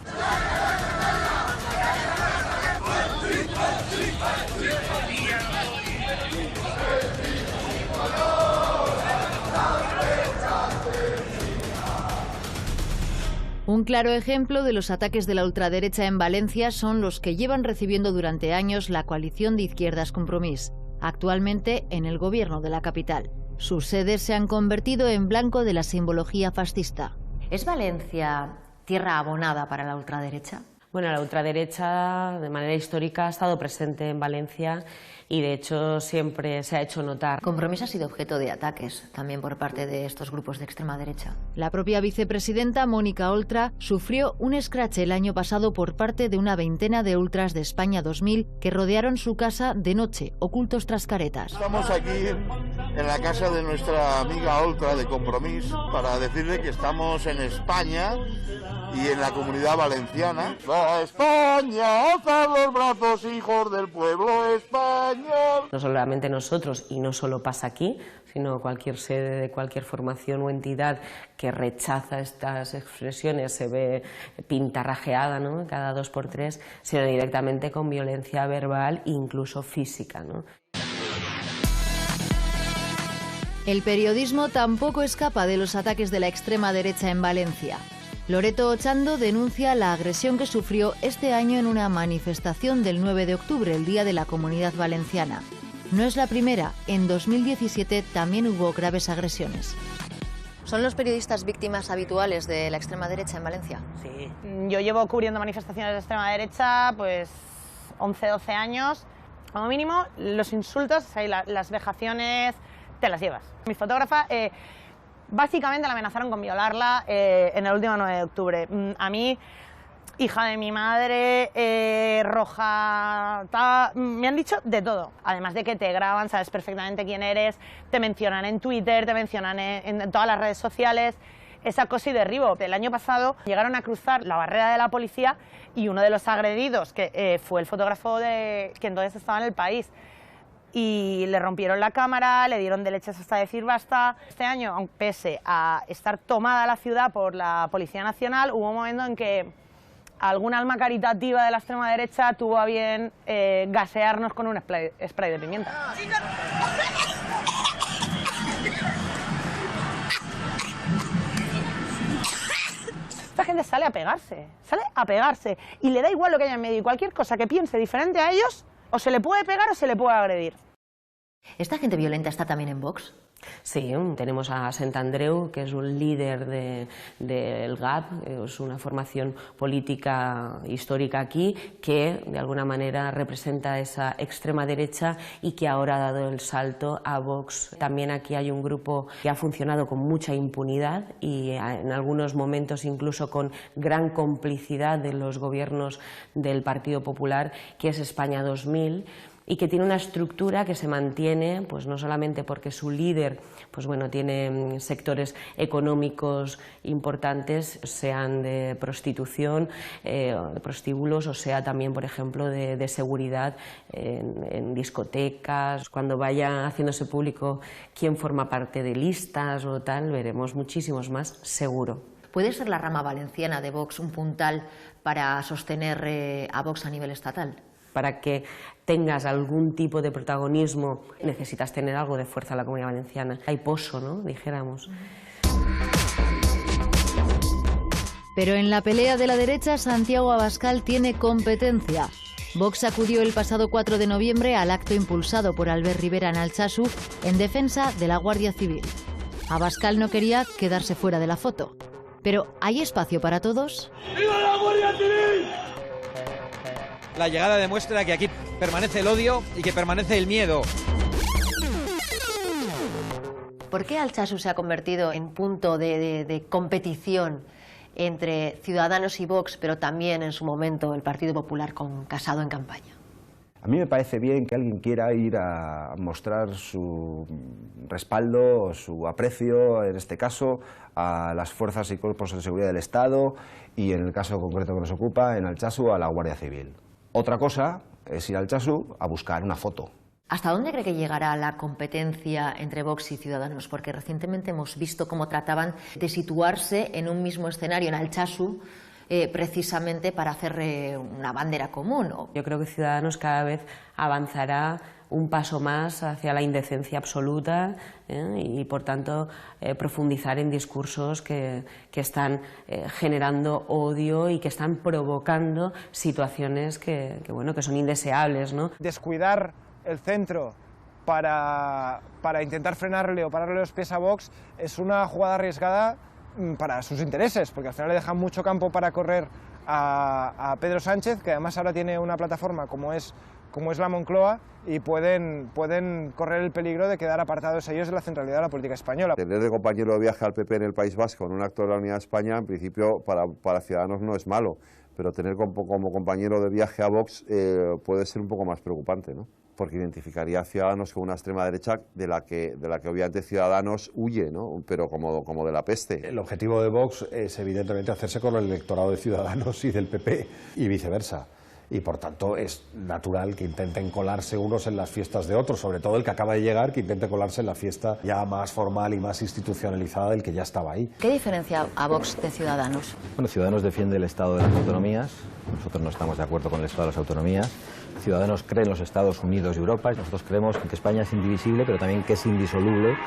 Un claro ejemplo de los ataques de la ultraderecha en Valencia son los que llevan recibiendo durante años la coalición de izquierdas Compromís, actualmente en el gobierno de la capital. Sus sedes se han convertido en blanco de la simbología fascista. ¿Es Valencia tierra abonada para la ultraderecha? Bueno, la ultraderecha de manera histórica ha estado presente en Valencia y de hecho siempre se ha hecho notar. Compromís ha sido objeto de ataques también por parte de estos grupos de extrema derecha. La propia vicepresidenta Mónica Oltra sufrió un escrache el año pasado por parte de una veintena de ultras de España 2000 que rodearon su casa de noche, ocultos tras caretas. Estamos aquí en la casa de nuestra amiga Oltra de Compromís para decirle que estamos en España y en la Comunidad Valenciana. ¡Va España! ¡Alzad los brazos, hijos del pueblo español! No solamente nosotros, y no solo pasa aquí, sino cualquier sede de cualquier formación o entidad que rechaza estas expresiones se ve pintarrajeada, ¿no?, cada 2 por 3, sino directamente con violencia verbal e incluso física, ¿no? El periodismo tampoco escapa de los ataques de la extrema derecha en Valencia. Loreto Ochando denuncia la agresión que sufrió este año en una manifestación del 9 de octubre, el Día de la Comunidad Valenciana. No es la primera, en 2017 también hubo graves agresiones. ¿Son los periodistas víctimas habituales de la extrema derecha en Valencia? Sí. Yo llevo cubriendo manifestaciones de extrema derecha pues 11, 12 años. Como mínimo, los insultos, las vejaciones, te las llevas. Mi fotógrafa... básicamente la amenazaron con violarla en el último 9 de octubre. A mí, hija de mi madre, roja, me han dicho de todo. Además de que te graban, sabes perfectamente quién eres, te mencionan en Twitter, te mencionan en todas las redes sociales. Es acoso y derribo. El año pasado llegaron a cruzar la barrera de la policía y uno de los agredidos, que fue el fotógrafo que entonces estaba en El País, y le rompieron la cámara, le dieron de leches hasta decir basta. Este año, aunque pese a estar tomada la ciudad por la Policía Nacional, hubo un momento en que algún alma caritativa de la extrema derecha tuvo a bien gasearnos con un spray de pimienta. Esta gente sale a pegarse y le da igual lo que haya en medio, y cualquier cosa que piense diferente a ellos, o se le puede pegar o se le puede agredir. ¿Esta gente violenta está también en Vox? Sí, tenemos a Sant Andreu, que es un líder del GAP, es una formación política histórica aquí, que de alguna manera representa esa extrema derecha y que ahora ha dado el salto a Vox. También aquí hay un grupo que ha funcionado con mucha impunidad y en algunos momentos incluso con gran complicidad de los gobiernos del Partido Popular, que es España 2000, y que tiene una estructura que se mantiene, pues no solamente porque su líder, pues bueno, tiene sectores económicos importantes, sean de prostitución, de prostíbulos, o sea también, por ejemplo, de seguridad en discotecas. Cuando vaya haciéndose público quién forma parte de listas o tal, veremos muchísimos más, seguro. ¿Puede ser la rama valenciana de Vox un puntal para sostener a Vox a nivel estatal? Para que tengas algún tipo de protagonismo necesitas tener algo de fuerza en la Comunidad Valenciana. Hay pozo, ¿no?, dijéramos. Pero en la pelea de la derecha, Santiago Abascal tiene competencia. Vox acudió el pasado 4 de noviembre al acto impulsado por Albert Rivera en Altsasu en defensa de la Guardia Civil. Abascal no quería quedarse fuera de la foto. Pero ¿hay espacio para todos? ¡Viva la Guardia Civil! La llegada demuestra que aquí permanece el odio y que permanece el miedo. ¿Por qué Altsasu se ha convertido en punto de competición entre Ciudadanos y Vox, pero también en su momento el Partido Popular con Casado en campaña? A mí me parece bien que alguien quiera ir a mostrar su respaldo o su aprecio, en este caso, a las fuerzas y cuerpos de seguridad del Estado y, en el caso concreto que nos ocupa, en Altsasu, a la Guardia Civil. Otra cosa es ir a Altsasu a buscar una foto. ¿Hasta dónde cree que llegará la competencia entre Vox y Ciudadanos? Porque recientemente hemos visto cómo trataban de situarse en un mismo escenario en Altsasu, precisamente para hacer una bandera común. Yo creo que Ciudadanos cada vez avanzará un paso más hacia la indecencia absoluta y, por tanto, profundizar en discursos que están generando odio y que están provocando situaciones que son indeseables, ¿no? Descuidar el centro para intentar frenarle o pararle los pies a Vox es una jugada arriesgada para sus intereses, porque al final le dejan mucho campo para correr a Pedro Sánchez, que además ahora tiene una plataforma como es la Moncloa, y pueden correr el peligro de quedar apartados ellos de la centralidad de la política española. Tener de compañero de viaje al PP en el País Vasco en un acto de la Unidad de España, en principio, para Ciudadanos no es malo, pero tener como compañero de viaje a Vox puede ser un poco más preocupante, ¿no? Porque identificaría a Ciudadanos como una extrema derecha de la que obviamente Ciudadanos huye, ¿no? Pero como de la peste. El objetivo de Vox es evidentemente hacerse con el electorado de Ciudadanos y del PP y viceversa. Y por tanto es natural que intenten colarse unos en las fiestas de otros, sobre todo el que acaba de llegar, que intente colarse en la fiesta ya más formal y más institucionalizada del que ya estaba ahí. ¿Qué diferencia a Vox de Ciudadanos? Bueno, Ciudadanos defiende el Estado de las autonomías, nosotros no estamos de acuerdo con el Estado de las autonomías. Ciudadanos creen en los Estados Unidos y Europa, y nosotros creemos que España es indivisible, pero también que es indisoluble.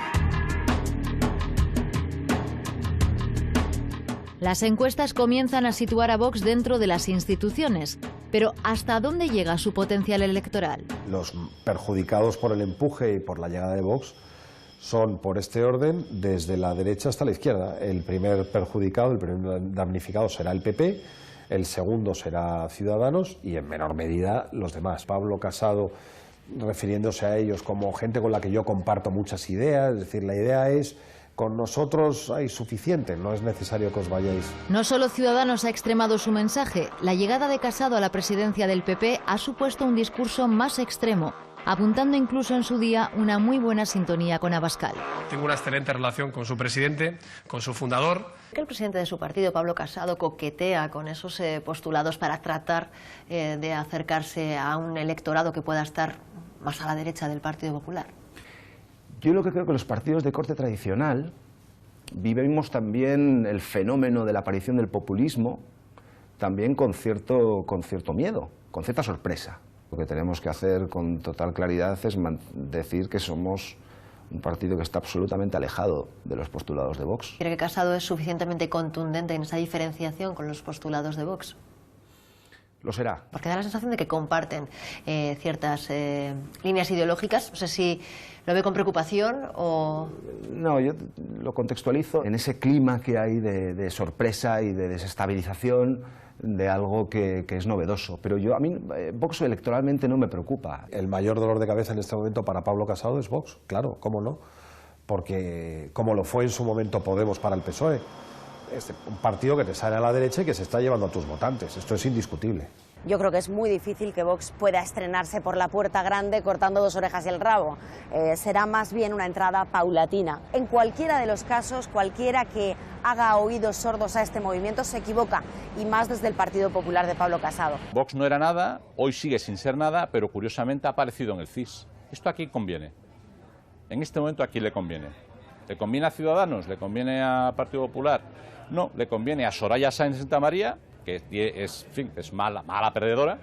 Las encuestas comienzan a situar a Vox dentro de las instituciones, pero ¿hasta dónde llega su potencial electoral? Los perjudicados por el empuje y por la llegada de Vox son, por este orden, desde la derecha hasta la izquierda. El primer perjudicado, el primer damnificado será el PP, el segundo será Ciudadanos y, en menor medida, los demás. Pablo Casado, refiriéndose a ellos como gente con la que yo comparto muchas ideas, es decir, la idea es: con nosotros hay suficiente, no es necesario que os vayáis. No solo Ciudadanos ha extremado su mensaje, la llegada de Casado a la presidencia del PP ha supuesto un discurso más extremo, apuntando incluso en su día una muy buena sintonía con Abascal. Tengo una excelente relación con su presidente, con su fundador. ¿Que el presidente de su partido, Pablo Casado, coquetea con esos postulados para tratar de acercarse a un electorado que pueda estar más a la derecha del Partido Popular? Yo lo que creo que los partidos de corte tradicional vivimos también el fenómeno de la aparición del populismo también con cierto miedo, con cierta sorpresa. Lo que tenemos que hacer con total claridad es decir que somos un partido que está absolutamente alejado de los postulados de Vox. ¿Cree que Casado es suficientemente contundente en esa diferenciación con los postulados de Vox? Lo será. Porque da la sensación de que comparten ciertas líneas ideológicas. No sé si lo ve con preocupación o... No, yo lo contextualizo en ese clima que hay de sorpresa y de desestabilización de algo que es novedoso. Pero a mí Vox electoralmente no me preocupa. El mayor dolor de cabeza en este momento para Pablo Casado es Vox, claro, cómo no. Porque como lo fue en su momento Podemos para el PSOE. Es un partido que te sale a la derecha y que se está llevando a tus votantes. Esto es indiscutible. Yo creo que es muy difícil que Vox pueda estrenarse por la puerta grande cortando dos orejas y el rabo. Será más bien una entrada paulatina. En cualquiera de los casos, cualquiera que haga oídos sordos a este movimiento se equivoca, y más desde el Partido Popular de Pablo Casado. Vox no era nada, hoy sigue sin ser nada, pero curiosamente ha aparecido en el CIS. ¿Esto a quién conviene? En este momento ¿a quién le conviene? ¿Le conviene a Ciudadanos? ¿Le conviene a Partido Popular? No, le conviene a Soraya Sáenz de Santamaría que es, en fin, es mala perdedora,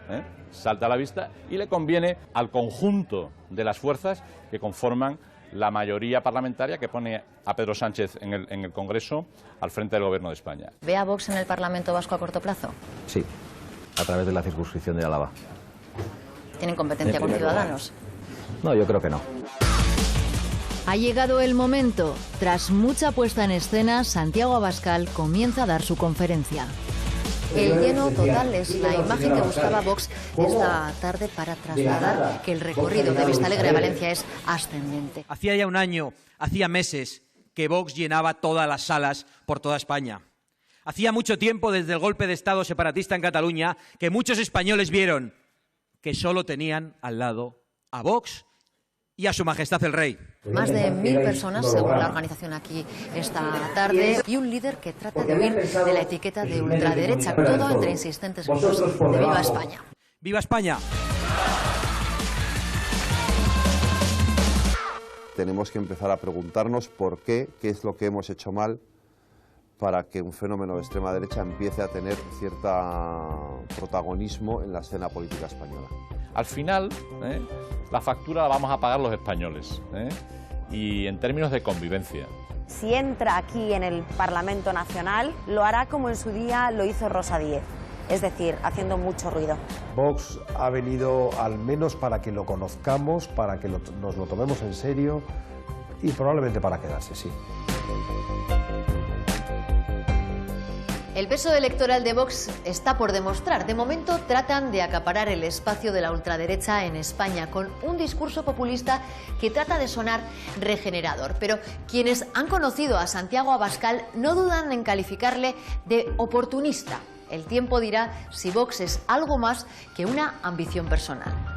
salta a la vista, y le conviene al conjunto de las fuerzas que conforman la mayoría parlamentaria que pone a Pedro Sánchez en el Congreso al frente del Gobierno de España. ¿Ve a Vox en el Parlamento Vasco a corto plazo? Sí, a través de la circunscripción de Álava. ¿Tienen competencia con Ciudadanos? No, yo creo que no. Ha llegado el momento. Tras mucha puesta en escena, Santiago Abascal comienza a dar su conferencia. El lleno total es la imagen que buscaba Vox esta tarde para trasladar que el recorrido de Vistalegre a Valencia es ascendente. Hacía ya un año, hacía meses, que Vox llenaba todas las salas por toda España. Hacía mucho tiempo, desde el golpe de Estado separatista en Cataluña, que muchos españoles vieron que solo tenían al lado a Vox y a Su Majestad el Rey. Más de 1000 personas, según la organización aquí esta tarde, y un líder que trata de huir de la etiqueta de ultraderecha, todo entre insistentes gritos de ¡Viva España! ¡Viva España! Tenemos que empezar a preguntarnos por qué es lo que hemos hecho mal para que un fenómeno de extrema derecha empiece a tener cierto protagonismo en la escena política española. Al final, la factura la vamos a pagar los españoles, y en términos de convivencia. Si entra aquí en el Parlamento Nacional, lo hará como en su día lo hizo Rosa Díez, es decir, haciendo mucho ruido. Vox ha venido al menos para que lo conozcamos, para que nos lo tomemos en serio y probablemente para quedarse, sí. El peso electoral de Vox está por demostrar. De momento tratan de acaparar el espacio de la ultraderecha en España con un discurso populista que trata de sonar regenerador. Pero quienes han conocido a Santiago Abascal no dudan en calificarle de oportunista. El tiempo dirá si Vox es algo más que una ambición personal.